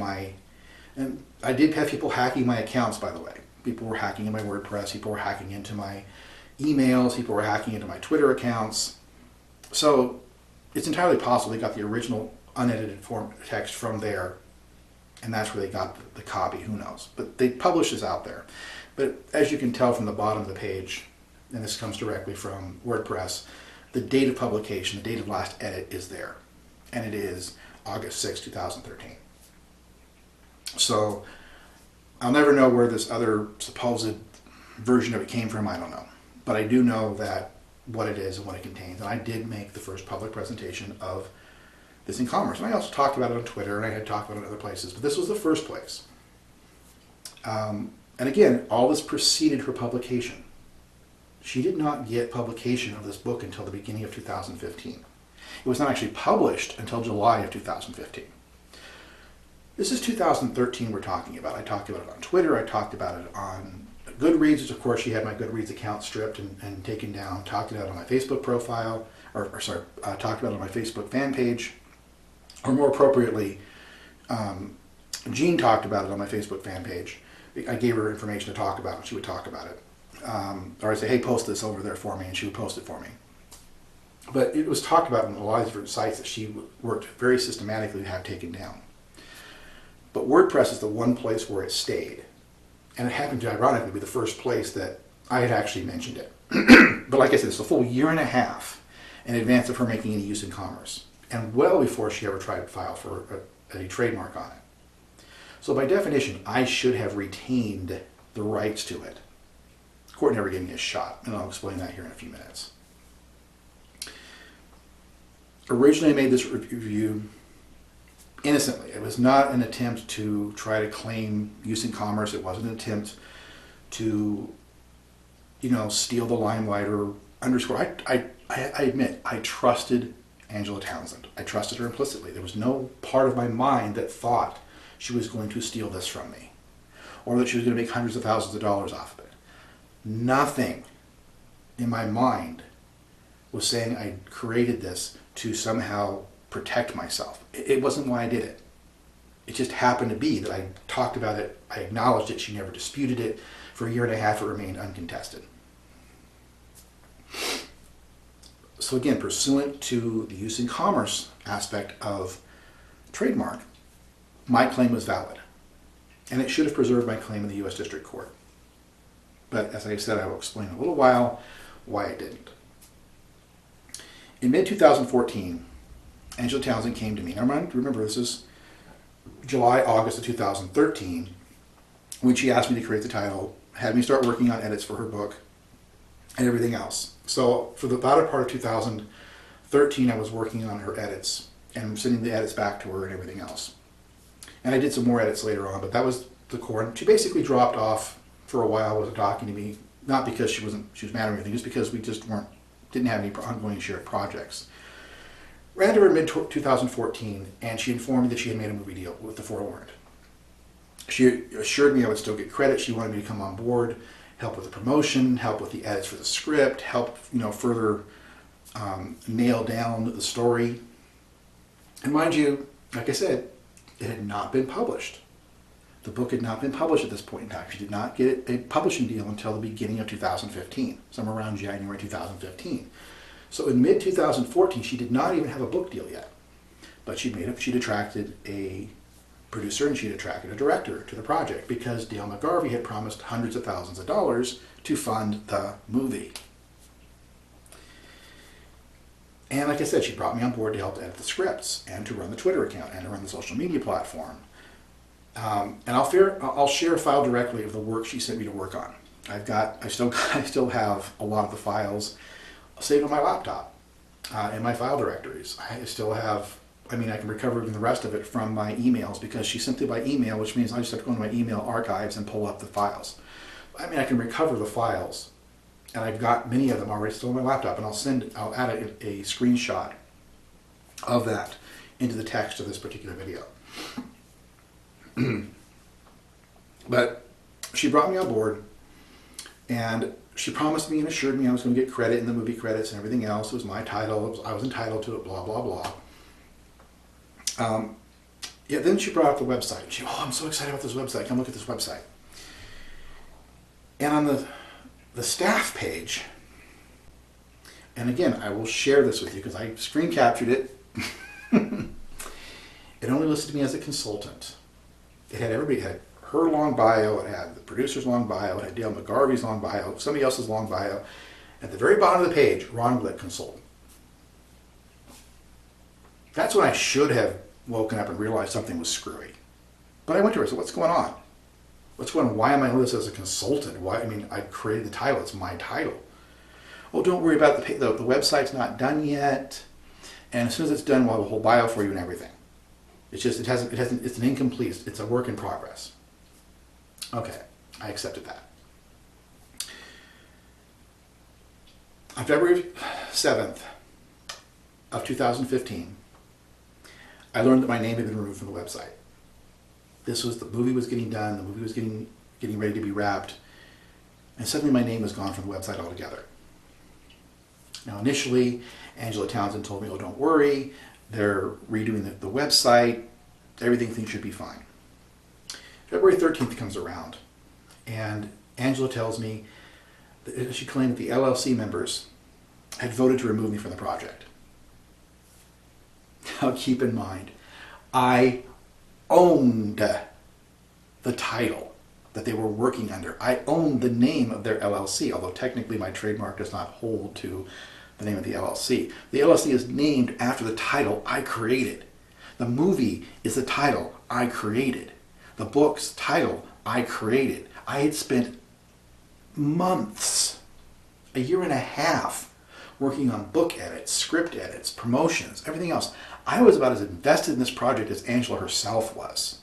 and I did have people hacking my accounts, by the way. People were hacking in my WordPress, people were hacking into my emails, people were hacking into my Twitter accounts. So it's entirely possible they got the original unedited form text from there, and that's where they got the copy, who knows. But they published this out there. But as you can tell from the bottom of the page, and this comes directly from WordPress, the date of publication, the date of last edit is there. And it is August 6, 2013. So I'll never know where this other supposed version of it came from, I don't know. but I do know that what it is and what it contains. And I did make the first public presentation of this in commerce. And I also talked about it on Twitter, and I had talked about it in other places, but this was the first place. And again, all this preceded her publication. She did not get publication of this book until the beginning of 2015. It was not actually published until July of 2015. This is 2013 we're talking about. I talked about it on Twitter. I talked about it on Goodreads, which of course she had my Goodreads account stripped and taken down. Talked about it on my Facebook profile, talked about it on my Facebook fan page. Or more appropriately, Jean talked about it on my Facebook fan page. I gave her information to talk about, and she would talk about it. Or I'd say, hey, post this over there for me, and she would post it for me. But it was talked about on a lot of different sites that she worked very systematically to have taken down. But WordPress is the one place where it stayed. And it happened to, ironically, be the first place that I had actually mentioned it. But like I said, it's a full year and a half in advance of her making any use in commerce. And well before she ever tried to file for a trademark on it. So by definition, I should have retained the rights to it. The court never gave me a shot, and I'll explain that here in a few minutes. Originally, I made this review innocently. It was not an attempt to try to claim use in commerce. It wasn't an attempt to, steal the limelight or underscore. I admit, I trusted Angela Townsend. I trusted her implicitly. There was no part of my mind that thought she was going to steal this from me, or that she was going to make hundreds of thousands of dollars off of it. Nothing in my mind was saying I created this to somehow protect myself. It wasn't why I did it. It just happened to be that I talked about it, I acknowledged it, she never disputed it. For a year and a half, it remained uncontested. So again, pursuant to the use in commerce aspect of trademark, my claim was valid. And it should have preserved my claim in the U.S. District Court. But as I said, I will explain in a little while why it didn't. In mid-2014, Angela Townsend came to me. Now remember, this is July, August of 2013, when she asked me to create the title, had me start working on edits for her book, and everything else. So for the latter part of 2013, I was working on her edits and sending the edits back to her and everything else. And I did some more edits later on, but that was the core. And she basically dropped off for a while, wasn't talking to me, not because she was mad or anything, just because we just didn't have any ongoing shared projects. Ran into her in mid-2014, and she informed me that she had made a movie deal with the Forlorned. She assured me I would still get credit. She wanted me to come on board, help with the promotion, help with the edits for the script, help further nail down the story. And mind you, like I said, it had not been published. The book had not been published at this point in time. She did not get a publishing deal until the beginning of 2015, somewhere around January 2015. So in mid-2014, she did not even have a book deal yet. But she'd attracted a producer and she'd attracted a director to the project because Dale McGarvey had promised hundreds of thousands of dollars to fund the movie. And like I said, she brought me on board to help edit the scripts and to run the Twitter account and to run the social media platform. And I'll share a file directly of the work she sent me to work on. I still have a lot of the files saved on my laptop in my file directories. I still have, I can recover even the rest of it from my emails because she sent it by email, which means I just have to go into my email archives and pull up the files. I can recover the files, and I've got many of them already still on my laptop, and I'll add a screenshot of that into the text of this particular video. But she brought me on board, and she promised me and assured me I was going to get credit in the movie credits and everything else. It was my title. I was entitled to it, blah, blah, blah. Then she brought up the website. She, I'm so excited about this website. Come look at this website. And on the staff page, and again, I will share this with you because I screen captured it. It only listed me as a consultant. It had everybody, it had her long bio, it had the producer's long bio, it had Dale McGarvey's long bio, somebody else's long bio. At the very bottom of the page, Ron Glick Consultant. That's when I should have woken up and realized something was screwy. But I went to her and said, what's going on? What's going on? Why am I listed as a consultant? I created the title. It's my title. Oh, don't worry about the website's not done yet. And as soon as it's done, we'll have a whole bio for you and everything. It's just, it's an incomplete, it's a work in progress. Okay, I accepted that. On February 7th of 2015, I learned that my name had been removed from the website. The movie was getting done, the movie was getting ready to be wrapped, and suddenly my name was gone from the website altogether. Now initially, Angela Townsend told me, oh, don't worry, they're redoing the website, everything should be fine. February 13th comes around, and Angela tells me that she claimed that the LLC members had voted to remove me from the project. Now keep in mind, I owned the title that they were working under. I owned the name of their LLC, although technically my trademark does not hold to the name of the LLC. The LLC is named after the title I created. The movie is the title I created. The book's title I created. I had spent months, a year and a half, working on book edits, script edits, promotions, everything else. I was about as invested in this project as Angela herself was.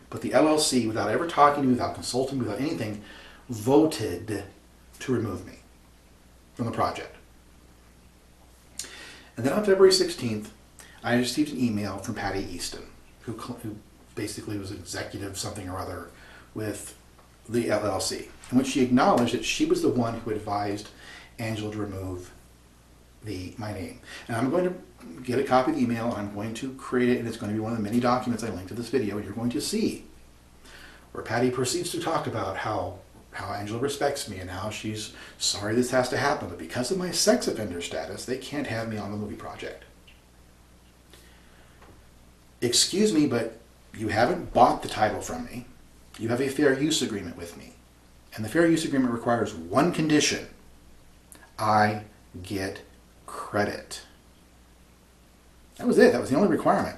But the LLC, without ever talking to me, without consulting me, without anything, voted to remove me from the project. And then on February 16th, I received an email from Patty Easton, who basically was executive something or other with the LLC, in which she acknowledged that she was the one who advised Angela to remove my name. And I'm going to get a copy of the email, and I'm going to create it, and it's going to be one of the many documents I link to this video, and you're going to see where Patty proceeds to talk about how Angela respects me and how she's sorry this has to happen, but because of my sex offender status, they can't have me on the movie project. Excuse me, but you haven't bought the title from me. You have a fair use agreement with me. And the fair use agreement requires one condition. I get credit. That was it. That was the only requirement.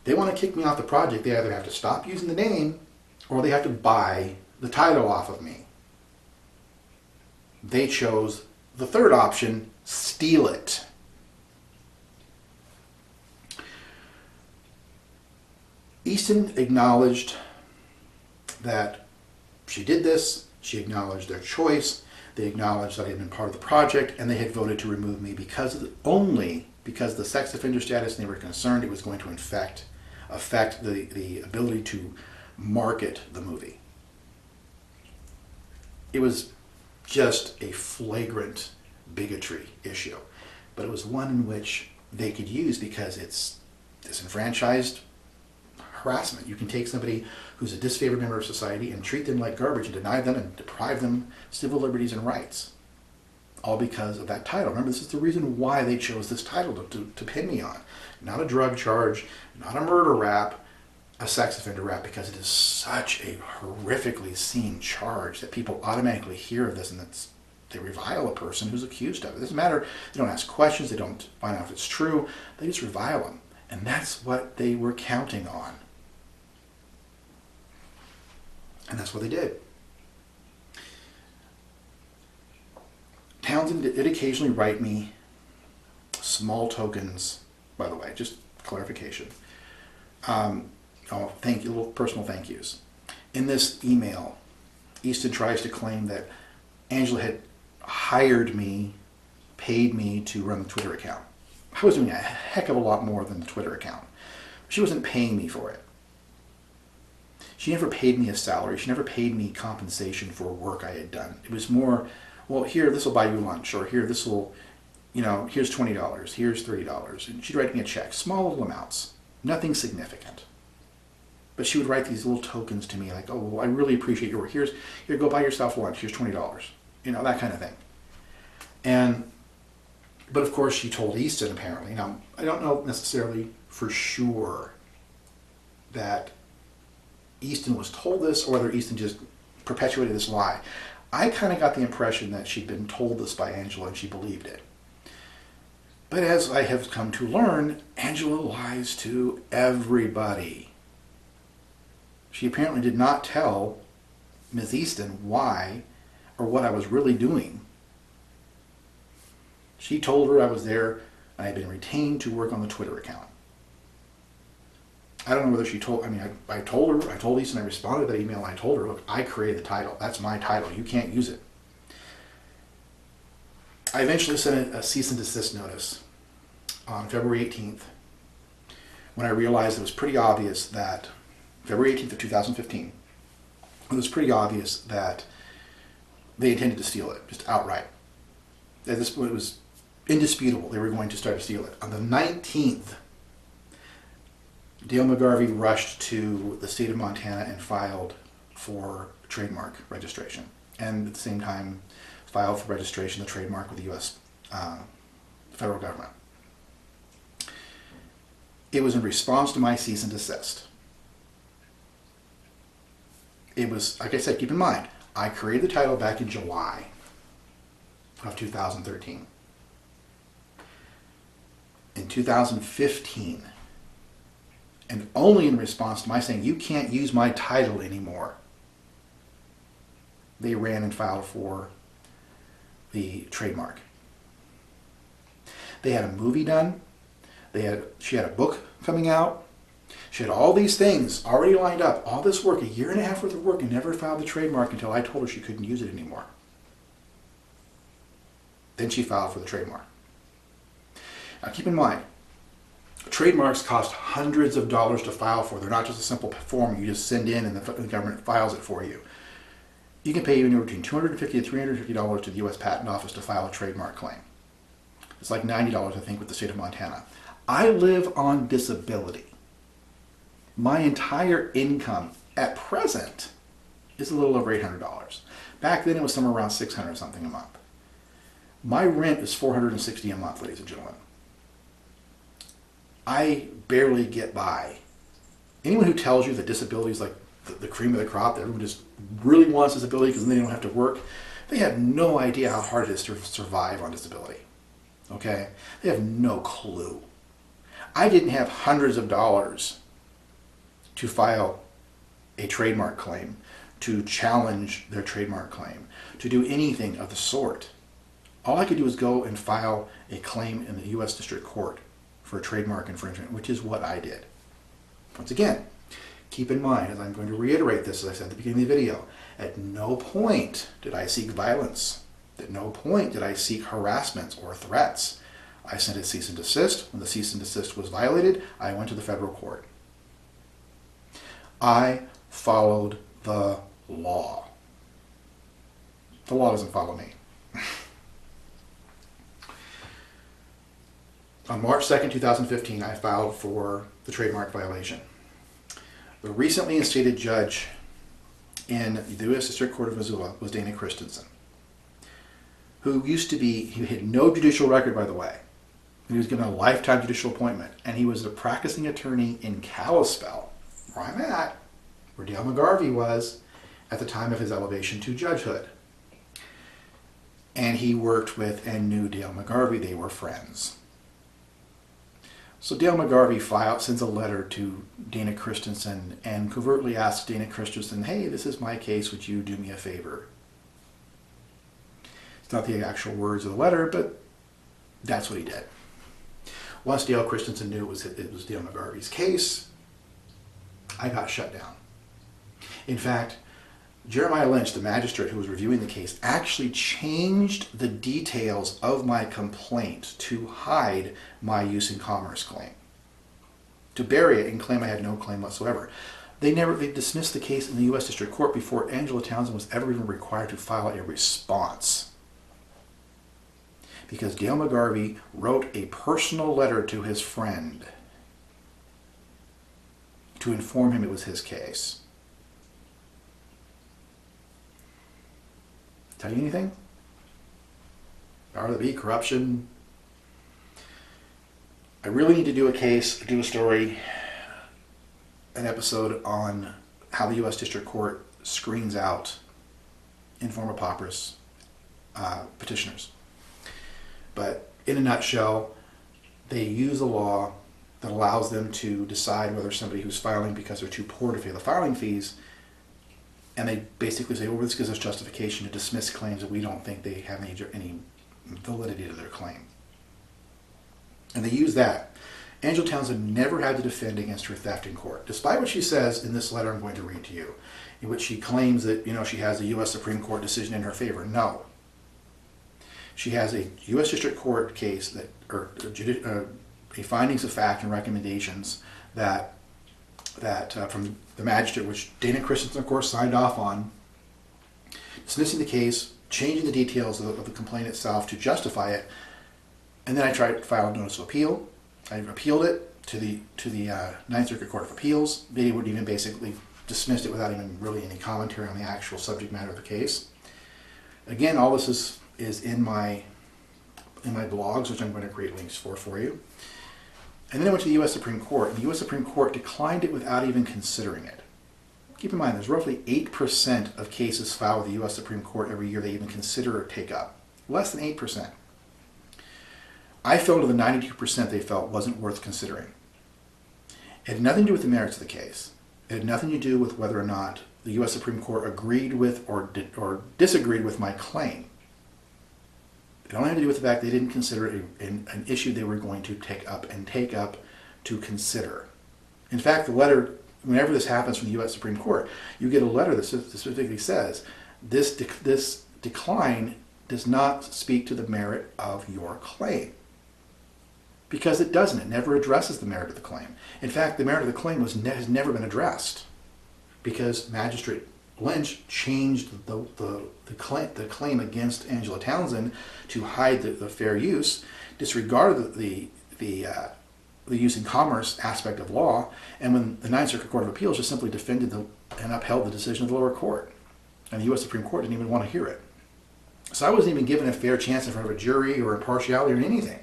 They want to kick me off the project. They either have to stop using the name or they have to buy the title off of me. They chose the third option, steal it. Easton acknowledged that she did this. She acknowledged their choice. They acknowledged that I had been part of the project, and they had voted to remove me only because the sex offender status, and they were concerned it was going to affect the ability to market the movie. It was just a flagrant bigotry issue, but it was one in which they could use because it's disenfranchised harassment. You can take somebody who's a disfavored member of society and treat them like garbage and deny them and deprive them civil liberties and rights, all because of that title. Remember, this is the reason why they chose this title to pin me on. Not a drug charge, not a murder rap, a sex offender rap, because it is such a horrifically seen charge that people automatically hear of this and they revile a person who's accused of it. It doesn't matter. They don't ask questions. They don't find out if it's true. They just revile them. And that's what they were counting on. And that's what they did. Townsend did occasionally write me small tokens, by the way, just clarification. Thank you, little personal thank yous. In this email, Easton tries to claim that Angela had hired me, paid me to run the Twitter account. I was doing a heck of a lot more than the Twitter account. She wasn't paying me for it. She never paid me a salary. She never paid me compensation for work I had done. It was more, well, here, this will buy you lunch, or here, this will, here's $20, here's $30. And she'd write me a check, small little amounts, nothing significant. But she would write these little tokens to me, like, oh, well, I really appreciate your work. Here, go buy yourself lunch. Here's $20. That kind of thing. But of course, she told Easton, apparently. Now, I don't know necessarily for sure that Easton was told this or whether Easton just perpetuated this lie. I kind of got the impression that she'd been told this by Angela and she believed it. But as I have come to learn, Angela lies to everybody. She apparently did not tell Ms. Easton why or what I was really doing. She told her I was there. I had been retained to work on the Twitter account. I don't know whether she told, I told her, I told Lisa, and I responded to that email, and I told her, look, I created the title. That's my title. You can't use it. I eventually sent a cease and desist notice on February 18th when I realized it was pretty obvious that, February 18th of 2015, it was pretty obvious that they intended to steal it, just outright. At this point, it was indisputable they were going to start to steal it. On the 19th, Dale McGarvey rushed to the state of Montana and filed for trademark registration, and at the same time filed for registration of the trademark with the U.S. Federal government. It was in response to my cease and desist. It was, like I said, keep in mind, I created the title back in July of 2013. In 2015, and only in response to my saying, you can't use my title anymore, they ran and filed for the trademark. They had a movie done. She had a book coming out. She had all these things already lined up, all this work, 1.5 years worth of work, and never filed the trademark until I told her she couldn't use it anymore. Then she filed for the trademark. Now keep in mind, trademarks cost hundreds of dollars to file for. They're not just a simple form you just send in and the government files it for you. You can pay anywhere between $250 to $350 to the U.S. Patent Office to file a trademark claim. It's like $90, I think, with the state of Montana. I live on disability. My entire income at present is a little over $800. Back then it was somewhere around $600 something a month. My rent is $460 a month, ladies and gentlemen. I barely get by. Anyone who tells you that disability is like the cream of the crop, that everyone just really wants disability because then they don't have to work, they have no idea how hard it is to survive on disability. Okay? They have no clue. I didn't have hundreds of dollars to file a trademark claim, to challenge their trademark claim, to do anything of the sort. All I could do was go and file a claim in the U.S. District Court for a trademark infringement, which is what I did. Once again, keep in mind, as I'm going to reiterate this, as I said at the beginning of the video, at no point did I seek violence. At no point did I seek harassment or threats. I sent a cease and desist. When the cease and desist was violated, I went to the federal court. I followed the law. The law doesn't follow me. On March 2nd, 2015, I filed for the trademark violation. The recently instated judge in the U.S. District Court of Missoula was Dana Christensen, who had no judicial record, by the way. He was given a lifetime judicial appointment, and he was a practicing attorney in Kalispell, where I'm at, where Dale McGarvey was at the time of his elevation to judgehood. And he worked with and knew Dale McGarvey. They were friends. So Dale McGarvey sends a letter to Dana Christensen and covertly asks Dana Christensen, hey, this is my case, would you do me a favor? It's not the actual words of the letter, but that's what he did. Once Dale Christensen knew it was Dale McGarvey's case, I got shut down. In fact, Jeremiah Lynch, the magistrate who was reviewing the case, actually changed the details of my complaint to hide my use in commerce claim, to bury it and claim I had no claim whatsoever. They dismissed the case in the U.S. District Court before Angela Townsend was ever even required to file a response, because Dale McGarvey wrote a personal letter to his friend to inform him it was his case. Tell you anything? Power that be, corruption. I really need to do a story, an episode on how the U.S. District Court screens out informal pauperous petitioners. But in a nutshell, they use a law that allows them to decide whether somebody who's filing because they're too poor to pay the filing fees And they basically say, well, this gives us justification to dismiss claims that we don't think they have any validity to their claim. And they use that. Angela Townsend never had to defend against her theft in court, despite what she says in this letter I'm going to read to you, in which she claims that, she has a U.S. Supreme Court decision in her favor. No. She has a U.S. District Court case a findings of fact and recommendations that from the magistrate, which Dana Christensen, of course, signed off on, dismissing the case, changing the details of the complaint itself to justify it, and then I tried to file a notice of appeal. I appealed it to the Ninth Circuit Court of Appeals. They would even basically dismissed it without even really any commentary on the actual subject matter of the case. Again, all this is in my blogs, which I'm going to create links for you. And then I went to the U.S. Supreme Court, and the U.S. Supreme Court declined it without even considering it. Keep in mind, there's roughly 8% of cases filed with the U.S. Supreme Court every year they even consider or take up. Less than 8%. I fell to the 92% they felt wasn't worth considering. It had nothing to do with the merits of the case. It had nothing to do with whether or not the U.S. Supreme Court agreed with or disagreed with my claim. It only had to do with the fact they didn't consider it an issue they were going to take up to consider. In fact, the letter, whenever this happens from the U.S. Supreme Court, you get a letter that specifically says, this decline does not speak to the merit of your claim. Because it doesn't. It never addresses the merit of the claim. In fact, the merit of the claim has never been addressed because Magistrate Lynch changed the claim against Angela Townsend to hide the fair use, disregarded the use in commerce aspect of law, and when the Ninth Circuit Court of Appeals just simply defended and upheld the decision of the lower court. And the U.S. Supreme Court didn't even want to hear it. So I wasn't even given a fair chance in front of a jury or impartiality or anything.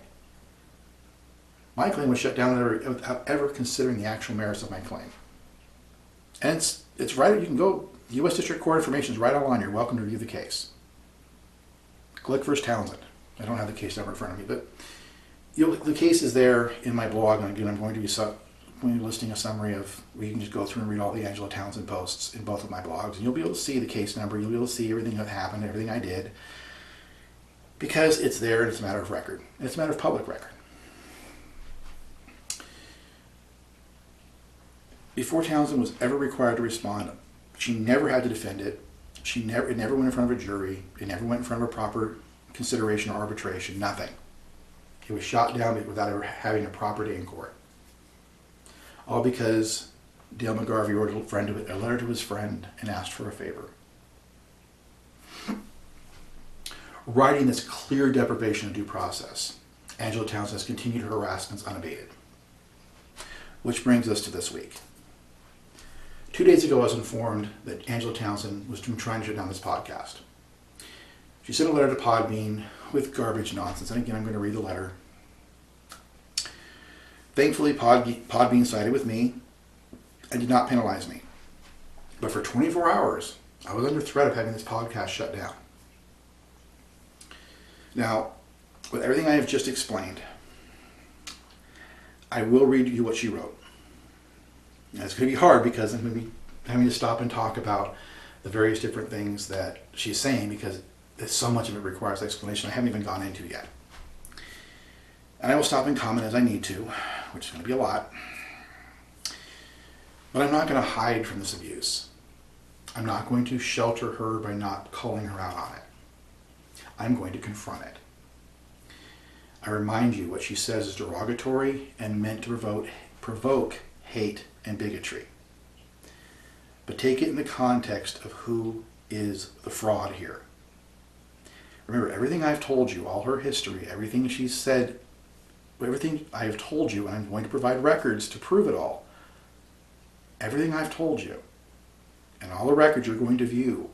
My claim was shut down without ever considering the actual merits of my claim. And it's right, you can go, the U.S. District Court information is right online. You're welcome to review the case. Glick versus Townsend. I don't have the case number in front of me, but the case is there in my blog, and again, I'm going to be listing a summary of where you can just go through and read all the Angela Townsend posts in both of my blogs, and you'll be able to see the case number, you'll be able to see everything that happened, everything I did, because it's there and it's a matter of record. And it's a matter of public record. Before Townsend was ever required to respond, she never had to defend it. It never went in front of a jury. It never went in front of a proper consideration or arbitration. Nothing. It was shot down without ever having a proper day in court. All because Dale McGarvey wrote a letter to his friend and asked for a favor. Writing this clear deprivation of due process, Angela Townsend has continued her harassments unabated. Which brings us to this week. 2 days ago, I was informed that Angela Townsend was trying to shut down this podcast. She sent a letter to Podbean with garbage nonsense, and again, I'm going to read the letter. Thankfully, Podbean sided with me and did not penalize me. But for 24 hours, I was under threat of having this podcast shut down. Now, with everything I have just explained, I will read you what she wrote. Now, it's going to be hard because I'm going to be having to stop and talk about the various different things that she's saying because so much of it requires explanation I haven't even gone into yet. And I will stop and comment as I need to, which is going to be a lot. But I'm not going to hide from this abuse. I'm not going to shelter her by not calling her out on it. I'm going to confront it. I remind you what she says is derogatory and meant to provoke hate and bigotry. But take it in the context of who is the fraud here. Remember, everything I've told you, all her history, everything she's said, everything I have told you, and I'm going to provide records to prove it all. Everything I've told you, and all the records you're going to view,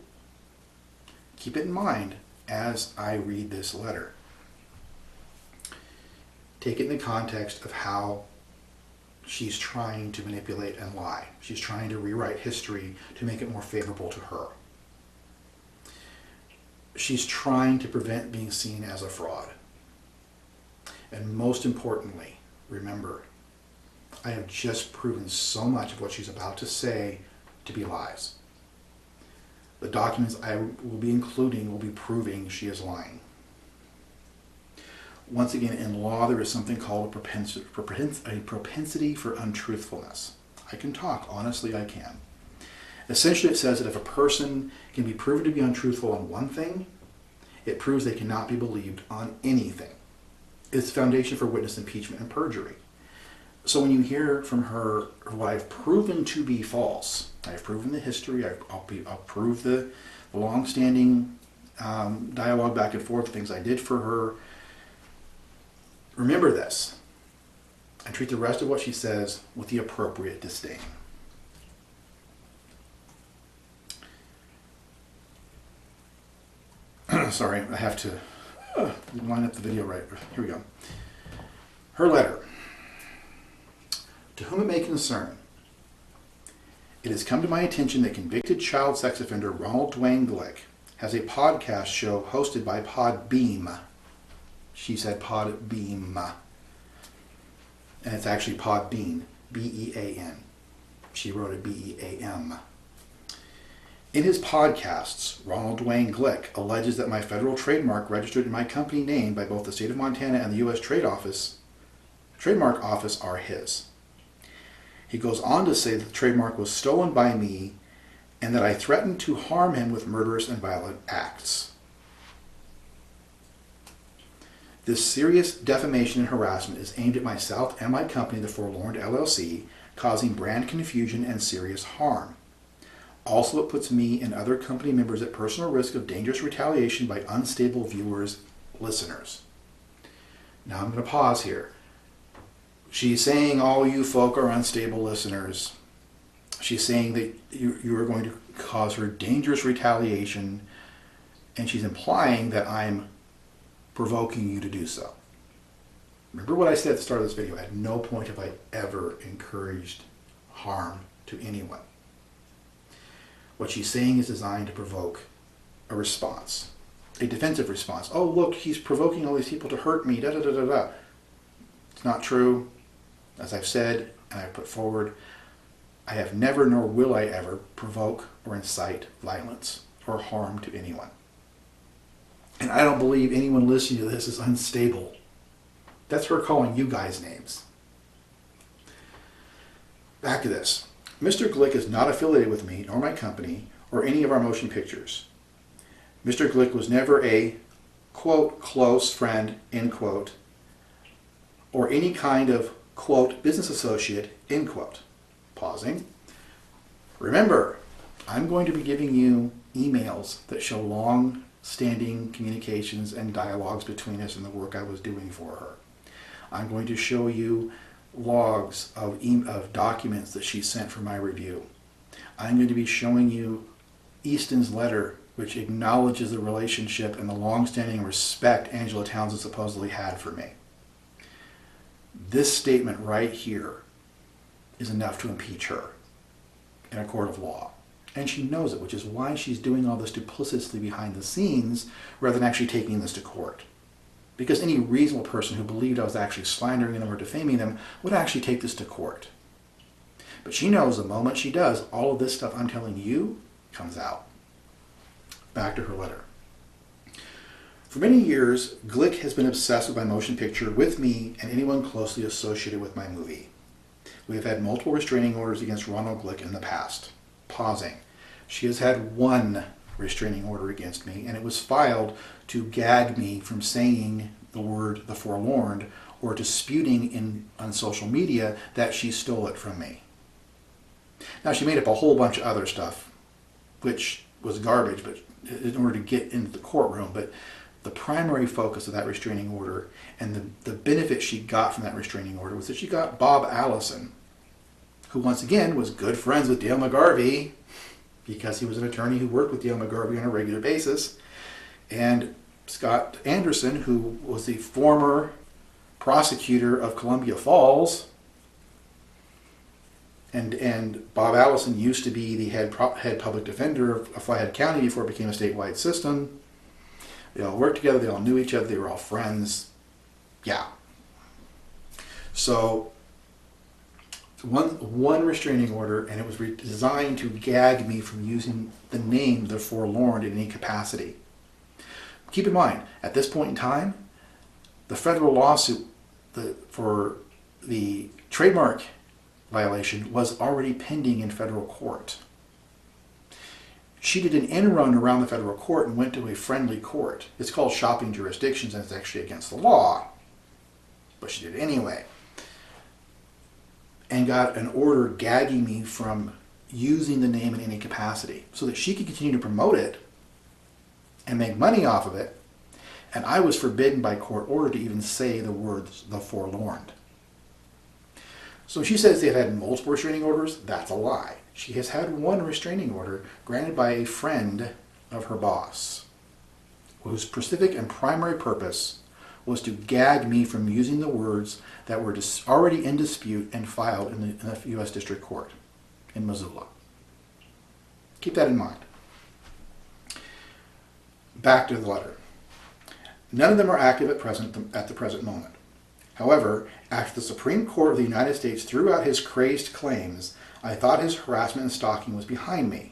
keep it in mind as I read this letter. Take it in the context of how she's trying to manipulate and lie. She's trying to rewrite history to make it more favorable to her. She's trying to prevent being seen as a fraud. And most importantly, remember, I have just proven so much of what she's about to say to be lies. The documents I will be including will be proving she is lying. Once again, in law, there is something called a propensity for untruthfulness. I can talk, honestly I can. Essentially, it says that if a person can be proven to be untruthful on one thing, it proves they cannot be believed on anything. It's the foundation for witness impeachment and perjury. So when you hear from her what I've proven to be false, I've proven the history, I'll prove the long-standing dialogue back and forth, things I did for her. Remember this, and treat the rest of what she says with the appropriate disdain. Sorry, I have to line up the video right. Here we go. Her letter. To whom it may concern, it has come to my attention that convicted child sex offender Ronald Dwayne Glick has a podcast show hosted by Podbeam. She said Podbeam. And it's actually Podbean, B-E-A-N. She wrote it B-E-A-M. In his podcasts, Ronald Dwayne Glick alleges that my federal trademark registered in my company name by both the state of Montana and the U.S. Trademark Office are his. He goes on to say that the trademark was stolen by me and that I threatened to harm him with murderous and violent acts. This serious defamation and harassment is aimed at myself and my company, the Forlorned LLC, causing brand confusion and serious harm. Also, it puts me and other company members at personal risk of dangerous retaliation by unstable viewers, listeners. Now I'm going to pause here. She's saying all you folk are unstable listeners. She's saying that you are going to cause her dangerous retaliation, and she's implying that I'm provoking you to do so. Remember what I said at the start of this video. At no point have I ever encouraged harm to anyone. What she's saying is designed to provoke a response, a defensive response. Oh, look, he's provoking all these people to hurt me, da-da-da-da-da. It's not true. As I've said and I've put forward, I have never nor will I ever provoke or incite violence or harm to anyone. And I don't believe anyone listening to this is unstable. That's her calling you guys names. Back to this. Mr. Glick is not affiliated with me, nor my company, or any of our motion pictures. Mr. Glick was never a, quote, close friend, end quote, or any kind of, quote, business associate, end quote. Pausing. Remember, I'm going to be giving you emails that show long-standing communications and dialogues between us and the work I was doing for her. I'm going to show you logs of documents that she sent for my review. I'm going to be showing you Easton's letter, which acknowledges the relationship and the long-standing respect Angela Townsend supposedly had for me. This statement right here is enough to impeach her in a court of law. And she knows it, which is why she's doing all this duplicitously behind the scenes rather than actually taking this to court. Because any reasonable person who believed I was actually slandering them or defaming them would actually take this to court. But she knows the moment she does, all of this stuff I'm telling you comes out. Back to her letter. For many years, Glick has been obsessed with my motion picture with me and anyone closely associated with my movie. We have had multiple restraining orders against Ronald Glick in the past. Pausing. She has had one restraining order against me, and it was filed to gag me from saying the word the Forlorned or disputing on social media that she stole it from me. Now, she made up a whole bunch of other stuff, which was garbage, but in order to get into the courtroom. But the primary focus of that restraining order and the benefit she got from that restraining order was that she got Bob Allison, who once again was good friends with Dale McGarvey because he was an attorney who worked with Dale McGarvey on a regular basis, and Scott Anderson, who was the former prosecutor of Columbia Falls, and Bob Allison used to be the head public defender of Flathead County before it became a statewide system. They all worked together, they all knew each other, they were all friends. Yeah. So One restraining order, and it was designed to gag me from using the name The Forlorned in any capacity. Keep in mind, at this point in time, the federal lawsuit for the trademark violation was already pending in federal court. She did an end run around the federal court and went to a friendly court. It's called shopping jurisdictions, and it's actually against the law, but she did it anyway. And got an order gagging me from using the name in any capacity so that she could continue to promote it and make money off of it. And I was forbidden by court order to even say the words The Forlorned. So she says they've had multiple restraining orders. That's a lie. She has had one restraining order granted by a friend of her boss, whose specific and primary purpose was to gag me from using the words that were already in dispute and filed in the U.S. District Court in Missoula. Keep that in mind. Back to the letter. None of them are active at the present moment. However, after the Supreme Court of the United States threw out his crazed claims, I thought his harassment and stalking was behind me.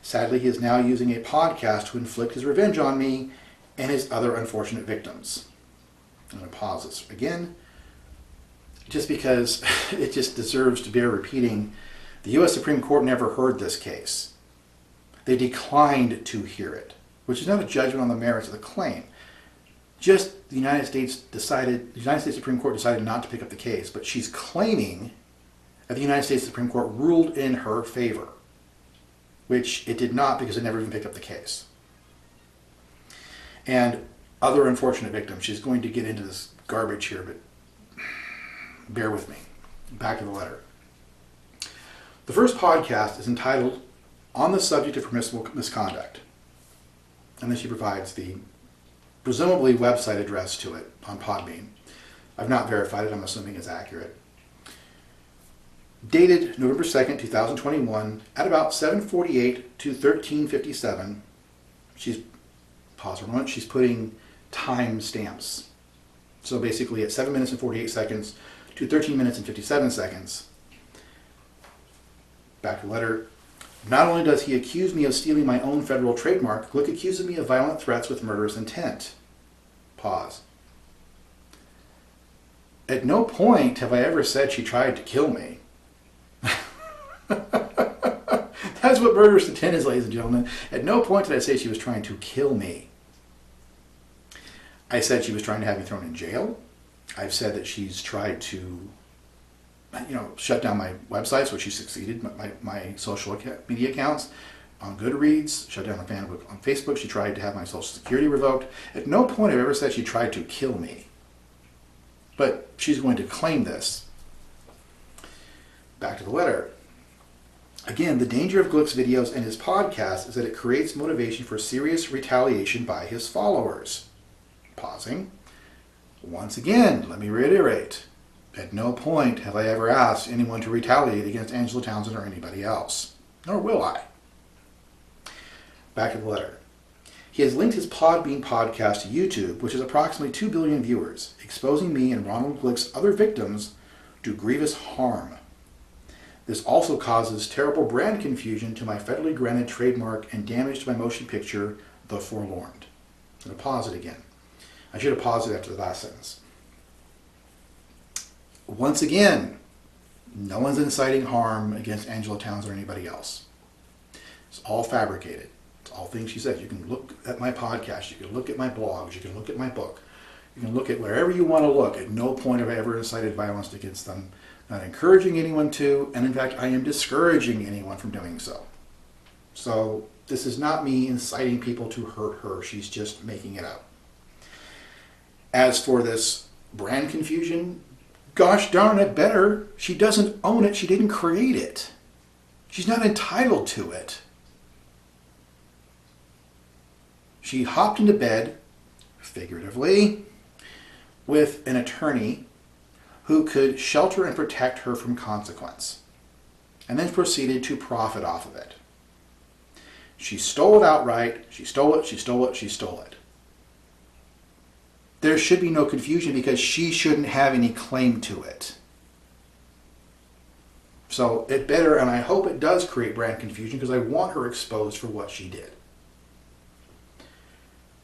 Sadly, he is now using a podcast to inflict his revenge on me and his other unfortunate victims. I'm going to pause this again, just because it just deserves to bear repeating. The U.S. Supreme Court never heard this case. They declined to hear it, which is not a judgment on the merits of the claim. Just the United States Supreme Court decided not to pick up the case, but she's claiming that the United States Supreme Court ruled in her favor, which it did not because it never even picked up the case. And other unfortunate victims. She's going to get into this garbage here, but bear with me. Back to the letter. The first podcast is entitled On the Subject of Permissible Misconduct. And then she provides the presumably website address to it on Podbean. I've not verified it. I'm assuming it's accurate. Dated November 2nd, 2021 at about 7:48 to 13:57. Pause for a moment. She's putting time stamps. So basically at 7 minutes and 48 seconds to 13 minutes and 57 seconds. Back to the letter. Not only does he accuse me of stealing my own federal trademark, Glick accuses me of violent threats with murderous intent. Pause. At no point have I ever said she tried to kill me. That's what murderous intent is, ladies and gentlemen. At no point did I say she was trying to kill me. I said she was trying to have me thrown in jail. I've said that she's tried to, shut down my websites, which she succeeded, my social media accounts on Goodreads, shut down my fan book on Facebook. She tried to have my social security revoked. At no point have I ever said she tried to kill me. But she's going to claim this. Back to the letter. Again, the danger of Glick's videos and his podcast is that it creates motivation for serious retaliation by his followers. Pausing. Once again, let me reiterate. At no point have I ever asked anyone to retaliate against Angela Townsend or anybody else. Nor will I. Back to the letter. He has linked his Podbean podcast to YouTube, which has approximately 2 billion viewers, exposing me and Ronald Glick's other victims to grievous harm. This also causes terrible brand confusion to my federally granted trademark and damage to my motion picture, The Forlorned. I'm going to pause it again. I should have paused it after the last sentence. Once again, no one's inciting harm against Angela Townsend or anybody else. It's all fabricated. It's all things she said. You can look at my podcast. You can look at my blogs. You can look at my book. You can look at wherever you want to look. At no point have I ever incited violence against them. Not encouraging anyone to, and in fact, I am discouraging anyone from doing so. So this is not me inciting people to hurt her. She's just making it up. As for this brand confusion, gosh darn it, better. She doesn't own it. She didn't create it. She's not entitled to it. She hopped into bed, figuratively, with an attorney who could shelter and protect her from consequence, and then proceeded to profit off of it. She stole it outright. She stole it, she stole it, she stole it. There should be no confusion because she shouldn't have any claim to it. So it better, and I hope it does create brand confusion because I want her exposed for what she did.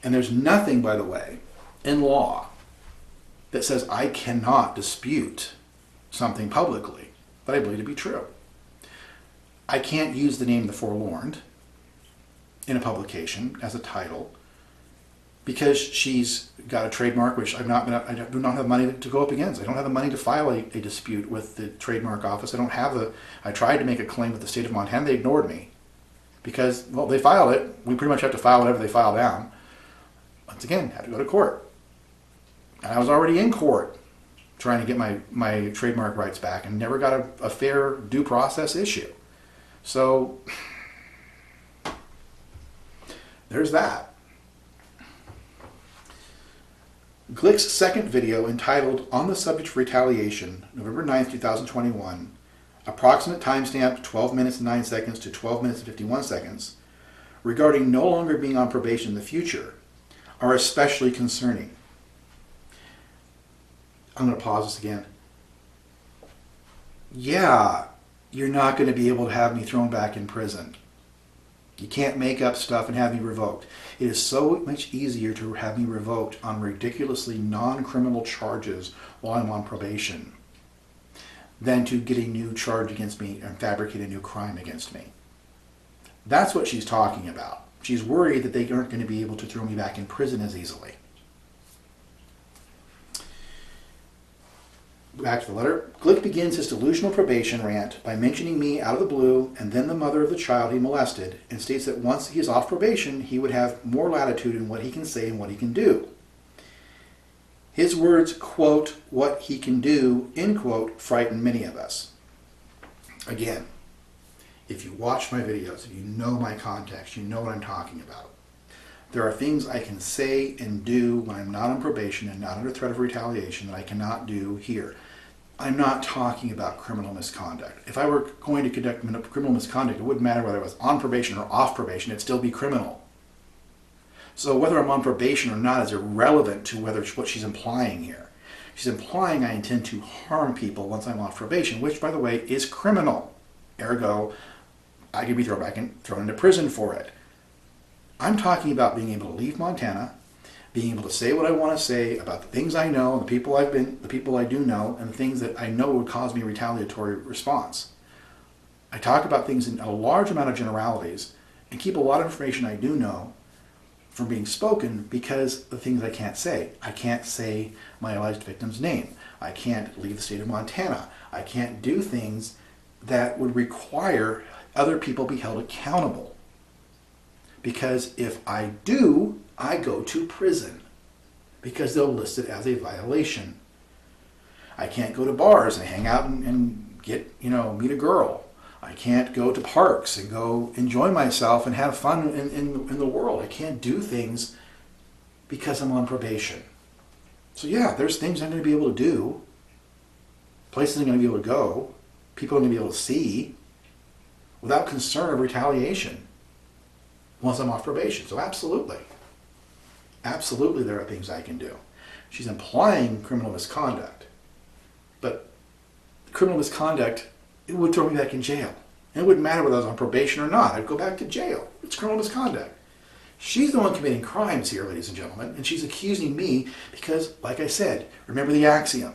And there's nothing, by the way, in law that says I cannot dispute something publicly that I believe to be true. I can't use the name The Forlorned in a publication as a title because she's got a trademark which I do not have money to go up against. I don't have the money to file a dispute with the trademark office. I tried to make a claim with the state of Montana. They ignored me because, well, they filed it. We pretty much have to file whatever they file down. Once again, had to go to court. And I was already in court trying to get my trademark rights back and never got a fair due process issue. So there's that. Glick's second video, entitled On the Subject of Retaliation, November 9th, 2021, approximate timestamp 12 minutes and 9 seconds to 12 minutes and 51 seconds, regarding no longer being on probation in the future, are especially concerning. I'm going to pause this again. Yeah, you're not going to be able to have me thrown back in prison. You can't make up stuff and have me revoked. It is so much easier to have me revoked on ridiculously non-criminal charges while I'm on probation than to get a new charge against me and fabricate a new crime against me. That's what she's talking about. She's worried that they aren't going to be able to throw me back in prison as easily. Back to the letter. Glick begins his delusional probation rant by mentioning me out of the blue and then the mother of the child he molested, and states that once he is off probation, he would have more latitude in what he can say and what he can do. His words, quote, what he can do, end quote, frighten many of us. Again, if you watch my videos, if you know my context, you know what I'm talking about. There are things I can say and do when I'm not on probation and not under threat of retaliation that I cannot do here. I'm not talking about criminal misconduct. If I were going to conduct criminal misconduct, it wouldn't matter whether I was on probation or off probation, it'd still be criminal. So whether I'm on probation or not is irrelevant to what she's implying here. She's implying I intend to harm people once I'm off probation, which, by the way, is criminal. Ergo, I could be thrown into prison for it. I'm talking about being able to leave Montana, being able to say what I want to say about the things I know, the people I do know, and the things that I know would cause me a retaliatory response. I talk about things in a large amount of generalities and keep a lot of information I do know from being spoken because the things I can't say. I can't say my alleged victim's name. I can't leave the state of Montana. I can't do things that would require other people be held accountable. Because if I do, I go to prison because they'll list it as a violation. I can't go to bars and hang out and get, meet a girl. I can't go to parks and go enjoy myself and have fun in the world. I can't do things because I'm on probation. So yeah, there's things I'm going to be able to do, places I'm going to be able to go, people I'm going to be able to see without concern of retaliation once I'm off probation. So absolutely there are things I can do. She's implying criminal misconduct, but criminal misconduct, it would throw me back in jail. And it wouldn't matter whether I was on probation or not. I'd go back to jail. It's criminal misconduct. She's the one committing crimes here, ladies and gentlemen, and she's accusing me because, like I said, remember the axiom.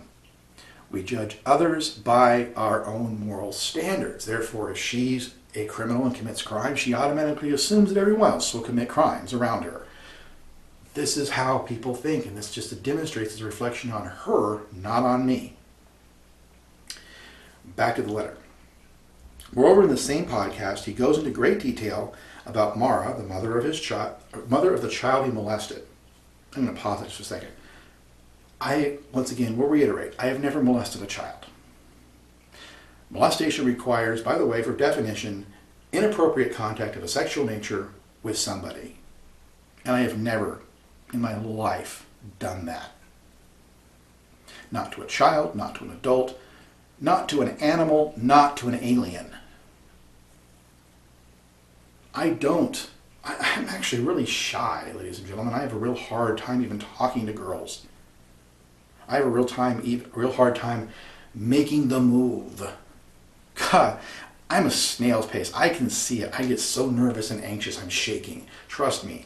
We judge others by our own moral standards. Therefore, if she's a criminal and commits crime, she automatically assumes that everyone else will commit crimes around her. This is how people think, and this just demonstrates its reflection on her, not on me. Back to the letter. Moreover, in the same podcast, he goes into great detail about Mara, the mother of the child he molested. I'm going to pause it just a second. I, once again, will reiterate, I have never molested a child. Molestation requires, by the way, for definition, inappropriate contact of a sexual nature with somebody. And I have never in my life done that. Not to a child, not to an adult, not to an animal, not to an alien. I'm actually really shy, ladies and gentlemen. I have a real hard time even talking to girls. I have a real hard time making the move. God, I'm a snail's pace. I can see it. I get so nervous and anxious. I'm shaking. Trust me.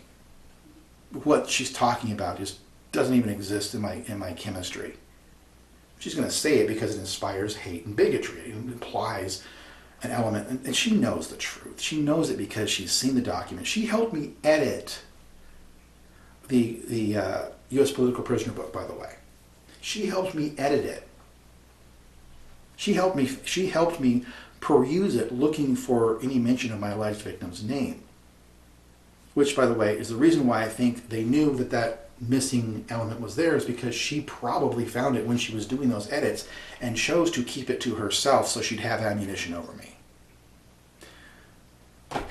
What she's talking about just doesn't even exist in my chemistry. She's going to say it because it inspires hate and bigotry. It implies an element, and she knows the truth. She knows it because she's seen the document. She helped me edit the U.S. political prisoner book, by the way. She helped me edit it. She helped me peruse it, looking for any mention of my alleged victim's name. Which, by the way, is the reason why I think they knew that that missing element was there, is because she probably found it when she was doing those edits and chose to keep it to herself so she'd have ammunition over me. I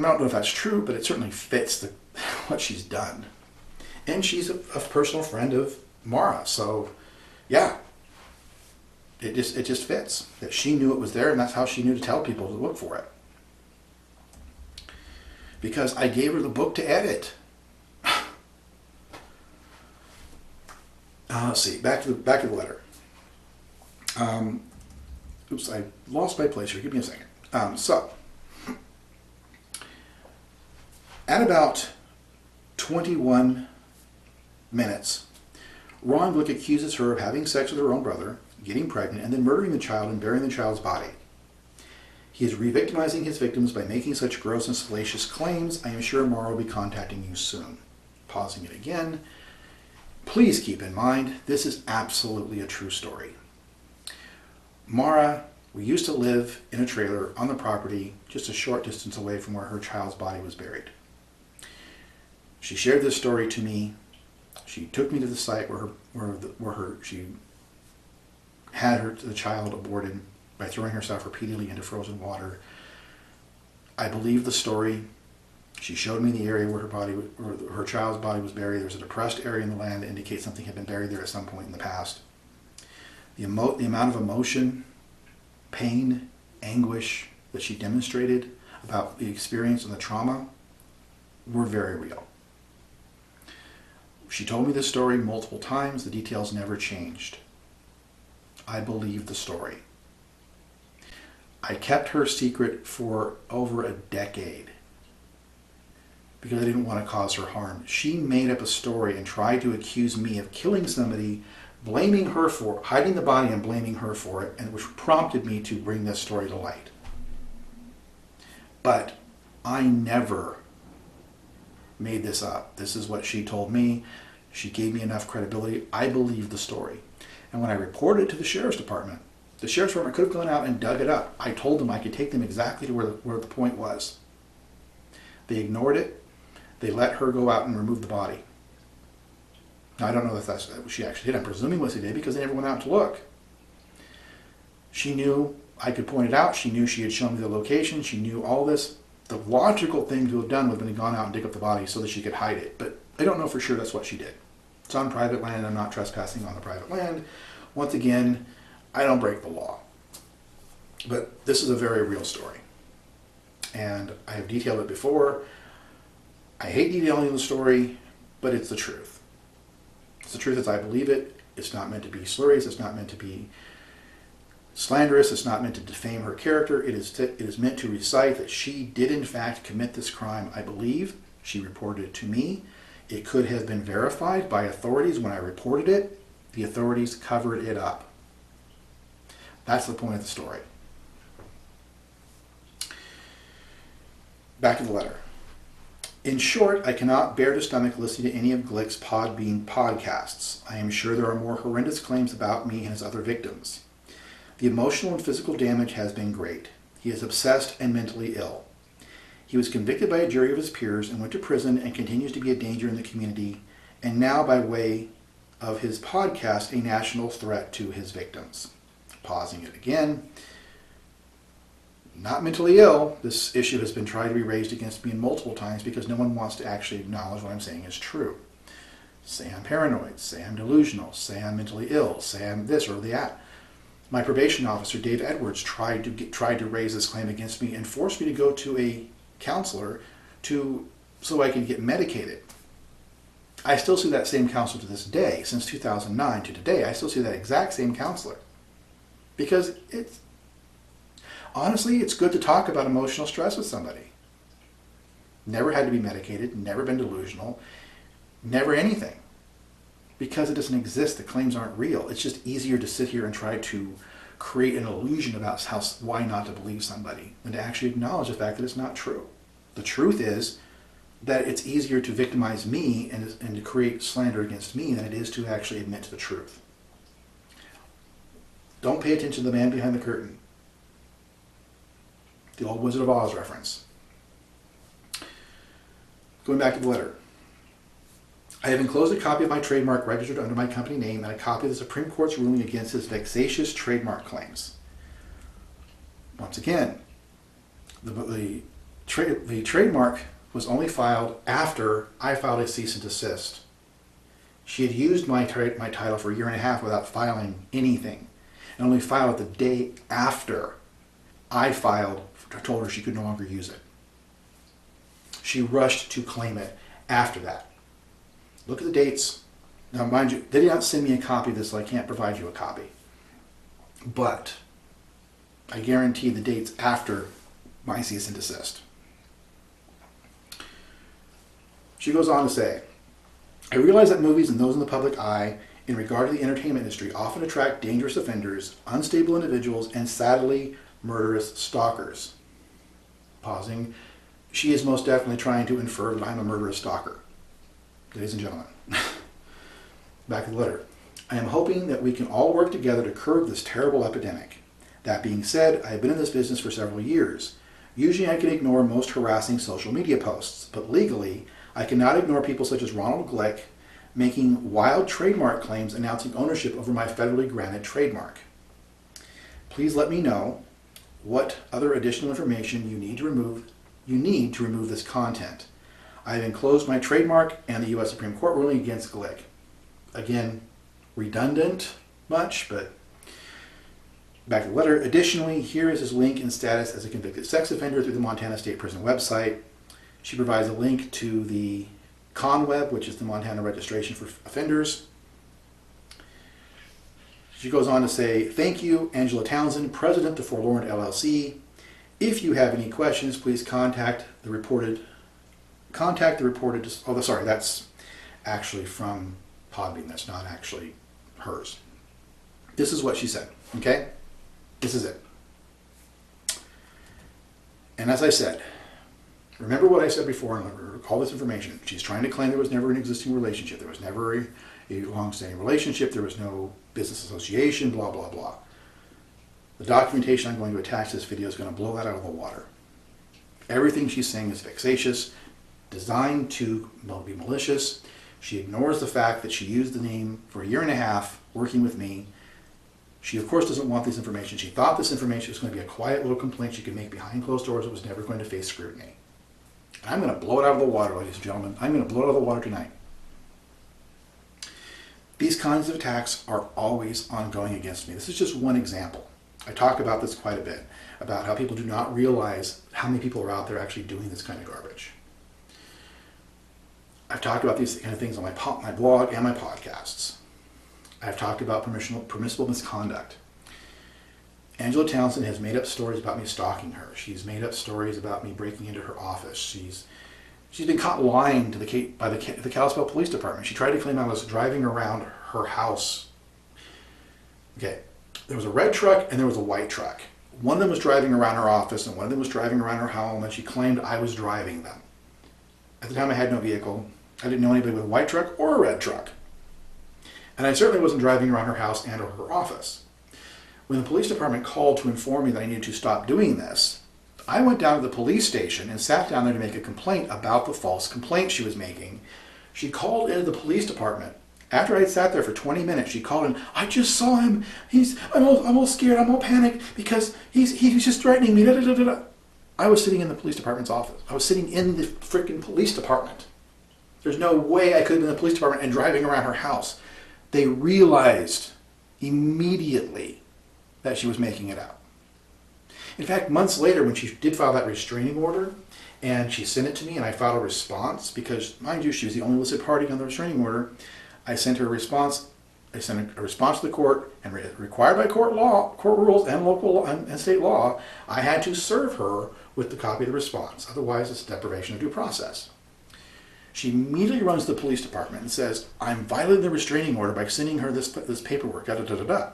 don't know if that's true, but it certainly fits what she's done. And she's a personal friend of Mara, so yeah, it just fits that she knew it was there, and that's how she knew to tell people to look for it. Because I gave her the book to edit. Let's see, back to the letter. Oops, I lost my place here. Give me a second. So, at about 21 minutes, Ron Glick accuses her of having sex with her own brother, getting pregnant, and then murdering the child and burying the child's body. He is re-victimizing his victims by making such gross and salacious claims. I am sure Mara will be contacting you soon. Pausing it again. Please keep in mind, this is absolutely a true story. Mara, we used to live in a trailer on the property just a short distance away from where her child's body was buried. She shared this story to me. She took me to the site where she had the child aborted by throwing herself repeatedly into frozen water. I believe the story. She showed me the area where her child's body was buried. There's a depressed area in the land that indicates something had been buried there at some point in the past. The amount of emotion, pain, anguish that she demonstrated about the experience and the trauma were very real. She told me this story multiple times. The details never changed. I believe the story. I kept her secret for over a decade because I didn't want to cause her harm. She made up a story and tried to accuse me of killing somebody, blaming her for hiding the body and blaming her for it, and which prompted me to bring this story to light. But I never made this up. This is what she told me. She gave me enough credibility. I believe the story. And when I reported it to the sheriff's department could have gone out and dug it up. I told them I could take them exactly to where the point was. They ignored it. They let her go out and remove the body. Now, I don't know if that's what she actually did. I'm presuming what she did because they never went out to look. She knew I could point it out. She knew she had shown me the location. She knew all this. The logical thing to have done would have been to gone out and dig up the body so that she could hide it. But I don't know for sure that's what she did. It's on private land. I'm not trespassing on the private land. Once again, I don't break the law. But this is a very real story. And I have detailed it before. I hate detailing the story, but it's the truth. It's the truth as I believe it. It's not meant to be slurries. It's not meant to be slanderous. It's not meant to defame her character. It is meant to recite that she did in fact commit this crime. I believe she reported it to me. It could have been verified by authorities when I reported it. The authorities covered it up. That's the point of the story. Back to the letter. In short, I cannot bear to stomach listening to any of Glick's Podbean podcasts. I am sure there are more horrendous claims about me and his other victims. The emotional and physical damage has been great. He is obsessed and mentally ill. He was convicted by a jury of his peers and went to prison and continues to be a danger in the community, and now by way of his podcast, a national threat to his victims. Pausing it again. Not mentally ill. This issue has been tried to be raised against me multiple times because no one wants to actually acknowledge what I'm saying is true. Say I'm paranoid, say I'm delusional, say I'm mentally ill, say I'm this or that. My probation officer, Dave Edwards, tried to raise this claim against me and forced me to go to a counselor so I could get medicated. I still see that same counselor to this day. Since 2009 to today, I still see that exact same counselor. Because Honestly, it's good to talk about emotional stress with somebody. Never had to be medicated, never been delusional, never anything. Because it doesn't exist, the claims aren't real. It's just easier to sit here and try to create an illusion about why not to believe somebody than to actually acknowledge the fact that it's not true. The truth is that it's easier to victimize me and to create slander against me than it is to actually admit to the truth. Don't pay attention to the man behind the curtain. The old Wizard of Oz reference. Going back to the letter. I have enclosed a copy of my trademark registered under my company name and a copy of the Supreme Court's ruling against his vexatious trademark claims. Once again, the trademark was only filed after I filed a cease and desist. She had used my title for a year and a half without filing anything, and only filed it the day after I told her she could no longer use it. She rushed to claim it after that. Look at the dates. Now, mind you, they did not send me a copy of this, so I can't provide you a copy. But I guarantee the dates after my cease and desist. She goes on to say, I realize that movies and those in the public eye in regard to the entertainment industry often attract dangerous offenders, unstable individuals, and sadly, murderous stalkers. Pausing, she is most definitely trying to infer that I'm a murderous stalker. Ladies and gentlemen, back to the letter. I am hoping that we can all work together to curb this terrible epidemic. That being said, I have been in this business for several years. Usually I can ignore most harassing social media posts, but legally, I cannot ignore people such as Ronald Glick making wild trademark claims announcing ownership over my federally granted trademark. Please let me know what other additional information you need to remove this content. I have enclosed my trademark and the U.S. Supreme Court ruling against Glick. Again, redundant much, but back to the letter. Additionally, here is his link and status as a convicted sex offender through the Montana State Prison website. She provides a link to the ConWeb, which is the Montana Registration for Offenders. She goes on to say, thank you, Angela Townsend, President of Forlorned, LLC. If you have any questions, please contact the reported, oh, sorry, that's actually from Podbean. That's not actually hers. This is what she said, okay? This is it. And as I said, remember what I said before, and recall this information. She's trying to claim there was never an existing relationship. There was never a long-standing relationship. There was no business association, blah, blah, blah. The documentation I'm going to attach to this video is going to blow that out of the water. Everything she's saying is vexatious, designed to be malicious. She ignores the fact that she used the name for a year and a half working with me. She, of course, doesn't want this information. She thought this information was going to be a quiet little complaint she could make behind closed doors that was never going to face scrutiny. And I'm going to blow it out of the water, ladies and gentlemen. I'm going to blow it out of the water tonight. These kinds of attacks are always ongoing against me. This is just one example. I talk about this quite a bit, about how people do not realize how many people are out there actually doing this kind of garbage. I've talked about these kind of things on my blog and my podcasts. I've talked about permissible misconduct. Angela Townsend has made up stories about me stalking her. She's made up stories about me breaking into her office. She's been caught lying to by the Kalispell Police Department. She tried to claim I was driving around her house. Okay, there was a red truck and there was a white truck. One of them was driving around her office and one of them was driving around her home, and she claimed I was driving them. At the time I had no vehicle. I didn't know anybody with a white truck or a red truck. And I certainly wasn't driving around her house and or her office. When the police department called to inform me that I needed to stop doing this, I went down to the police station and sat down there to make a complaint about the false complaint she was making. She called into the police department. After I had sat there for 20 minutes, she called in, I just saw him. I'm all scared. I'm all panicked because he's just threatening me. Da, da, da, da, da. I was sitting in the police department's office. I was sitting in the freaking police department. There's no way I could have been in the police department and driving around her house. They realized immediately that she was making it up. In fact, months later, when she did file that restraining order, and she sent it to me, and I filed a response, because, mind you, she was the only listed party on the restraining order, I sent her a response I sent a response to the court, and required by court rules, and local law, and state law, I had to serve her with the copy of the response. Otherwise, it's deprivation of due process. She immediately runs to the police department and says, I'm violating the restraining order by sending her this paperwork, da da da da da.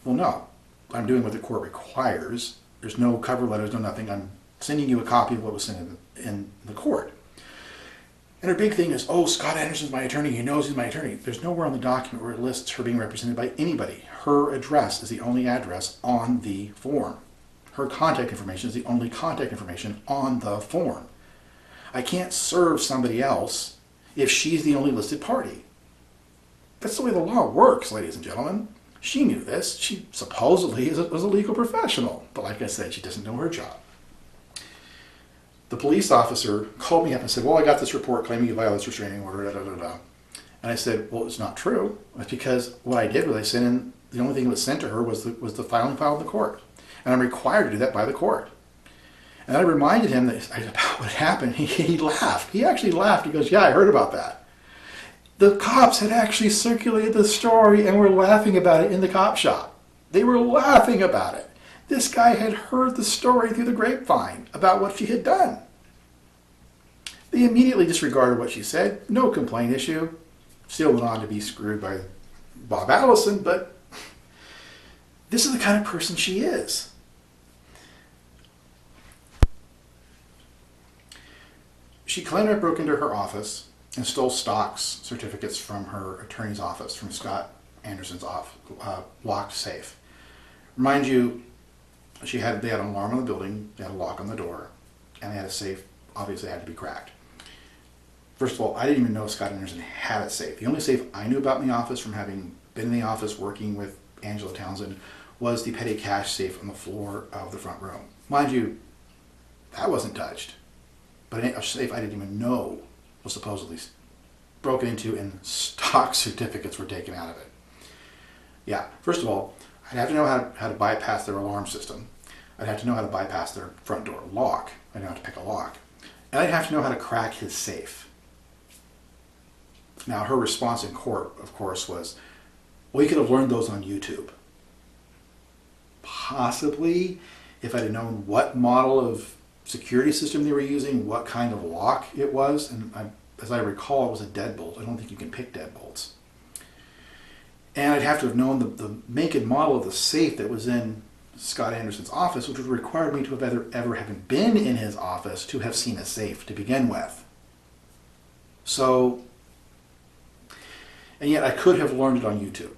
Well, no. I'm doing what the court requires. There's no cover letters, no nothing. I'm sending you a copy of what was sent in the court. And her big thing is, oh, Scott Anderson's my attorney. He knows he's my attorney. There's nowhere on the document where it lists her being represented by anybody. Her address is the only address on the form. Her contact information is the only contact information on the form. I can't serve somebody else if she's the only listed party. That's the way the law works, ladies and gentlemen. She knew this. She supposedly was a legal professional. But like I said, she doesn't know her job. The police officer called me up and said, well, I got this report claiming you violated this restraining order, da da da da. And I said, well, it's not true. It's because what I did was I sent in, the only thing that was sent to her was the filing file in the court. And I'm required to do that by the court. And I reminded him that about what happened. He laughed. He actually laughed. He goes, yeah, I heard about that. The cops had actually circulated the story and were laughing about it in the cop shop. They were laughing about it. This guy had heard the story through the grapevine about what she had done. They immediately disregarded what she said. No complaint issue. Still went on to be screwed by Bob Allison, but this is the kind of person she is. She claimed I broke into her office and stole stocks certificates from her attorney's office, from Scott Anderson's locked safe. Mind you, they had an alarm on the building, they had a lock on the door, and they had a safe, obviously had to be cracked. First of all, I didn't even know Scott Anderson had a safe. The only safe I knew about in the office, from having been in the office working with Angela Townsend, was the petty cash safe on the floor of the front room. Mind you, that wasn't touched. But a safe I didn't even know was supposedly broken into and stock certificates were taken out of it. Yeah, first of all, I'd have to know how to bypass their alarm system. I'd have to know how to bypass their front door lock. I'd know how to pick a lock. And I'd have to know how to crack his safe. Now, her response in court, of course, was, well, you could have learned those on YouTube. Possibly, if I'd have known what model of security system they were using, what kind of lock it was, and as I recall, it was a deadbolt. I don't think you can pick deadbolts. And I'd have to have known the make and model of the safe that was in Scott Anderson's office, which would require me to have ever having been in his office to have seen a safe to begin with. So, and yet I could have learned it on YouTube.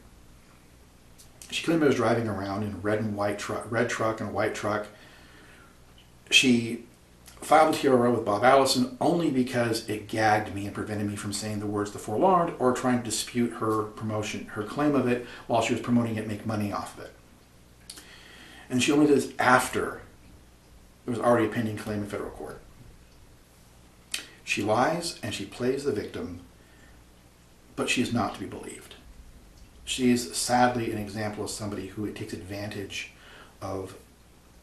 She claimed I was driving around in a red truck and a white truck. She filed a TRO with Bob Allison only because it gagged me and prevented me from saying the words "the Forlorned" or trying to dispute her promotion, her claim of it, while she was promoting it, make money off of it. And she only did this after there was already a pending claim in federal court. She lies and she plays the victim, but she is not to be believed. She is sadly an example of somebody who takes advantage of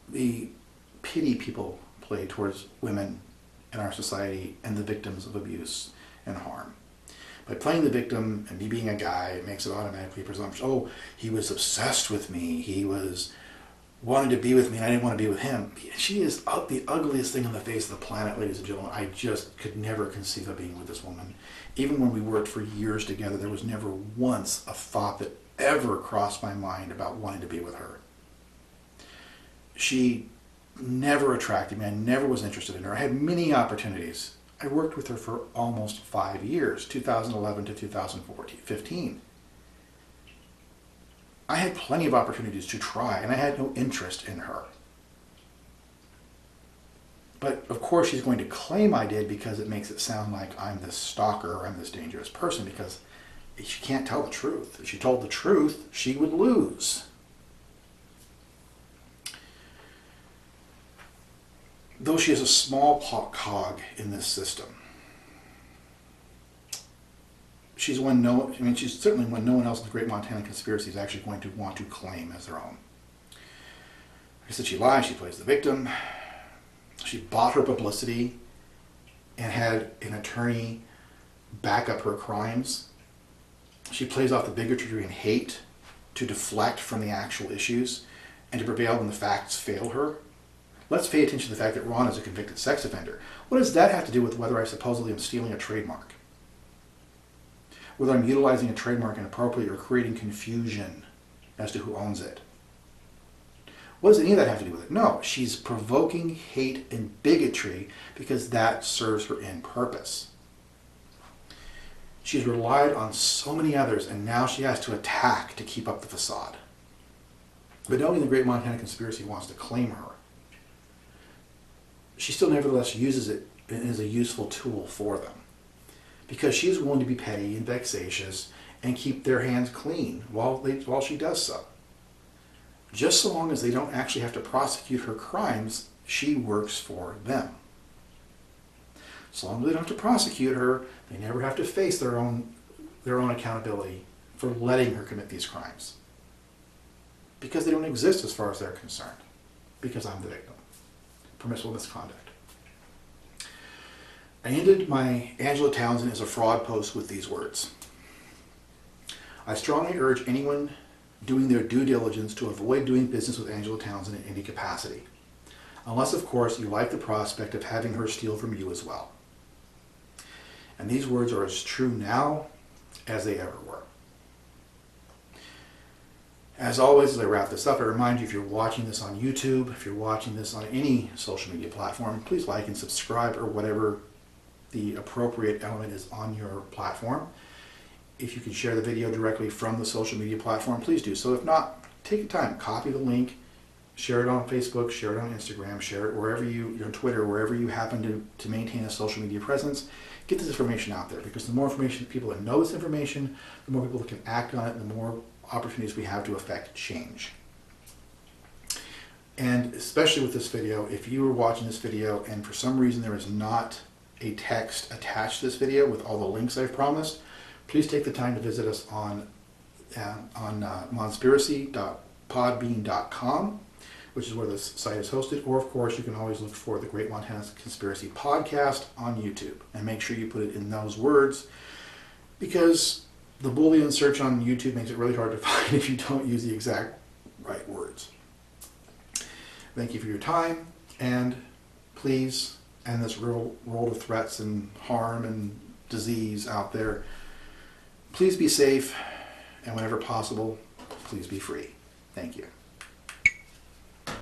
the pity people play towards women in our society and the victims of abuse and harm. By playing the victim and me being a guy, it makes it automatically presumption. Oh, he was obsessed with me. He was wanted to be with me and I didn't want to be with him. She is the ugliest thing on the face of the planet, ladies and gentlemen. I just could never conceive of being with this woman. Even when we worked for years together, there was never once a thought that ever crossed my mind about wanting to be with her. She never attracted me. I never was interested in her. I had many opportunities. I worked with her for almost 5 years, 2011 to 2015. I had plenty of opportunities to try, and I had no interest in her. But of course she's going to claim I did because it makes it sound like I'm this stalker or I'm this dangerous person, because she can't tell the truth. If she told the truth, she would lose. Though she is a small cog in this system, she's certainly one no one else in the Great Montana Conspiracy is actually going to want to claim as their own. Like I said, she lies, she plays the victim. She bought her publicity and had an attorney back up her crimes. She plays off the bigotry and hate to deflect from the actual issues and to prevail when the facts fail her. Let's pay attention to the fact that Ron is a convicted sex offender. What does that have to do with whether I supposedly am stealing a trademark? Whether I'm utilizing a trademark inappropriately or creating confusion as to who owns it? What does any of that have to do with it? No, she's provoking hate and bigotry because that serves her end purpose. She's relied on so many others, and now she has to attack to keep up the facade. But knowing the Great Montana Conspiracy wants to claim her, she still nevertheless uses it as a useful tool for them. Because she's willing to be petty and vexatious and keep their hands clean while she does so. Just so long as they don't actually have to prosecute her crimes, she works for them. So long as they don't have to prosecute her, they never have to face their own accountability for letting her commit these crimes. Because they don't exist as far as they're concerned. Because I'm the victim. Permissible misconduct. I ended my Angela Townsend is a fraud post with these words. I strongly urge anyone doing their due diligence to avoid doing business with Angela Townsend in any capacity. Unless, of course, you like the prospect of having her steal from you as well. And these words are as true now as they ever were. As always, as I wrap this up, I remind you, if you're watching this on YouTube, if you're watching this on any social media platform, please like and subscribe, or whatever the appropriate element is on your platform. If you can share the video directly from the social media platform, please do so. If not, take your time, copy the link, share it on Facebook, share it on Instagram, share it wherever on Twitter, wherever you happen to maintain a social media presence. Get this information out there, because the more information people that know this information, the more people that can act on it, the more opportunities we have to affect change. And especially with this video, if you are watching this video and for some reason there is not a text attached to this video with all the links I've promised, please take the time to visit us on monspiracy.podbean.com, which is where this site is hosted. Or, of course, you can always look for the Great Montana Conspiracy Podcast on YouTube. And make sure you put it in those words, because the Boolean search on YouTube makes it really hard to find if you don't use the exact right words. Thank you for your time, and please end this real world of threats and harm and disease out there. Please be safe, and whenever possible, please be free. Thank you.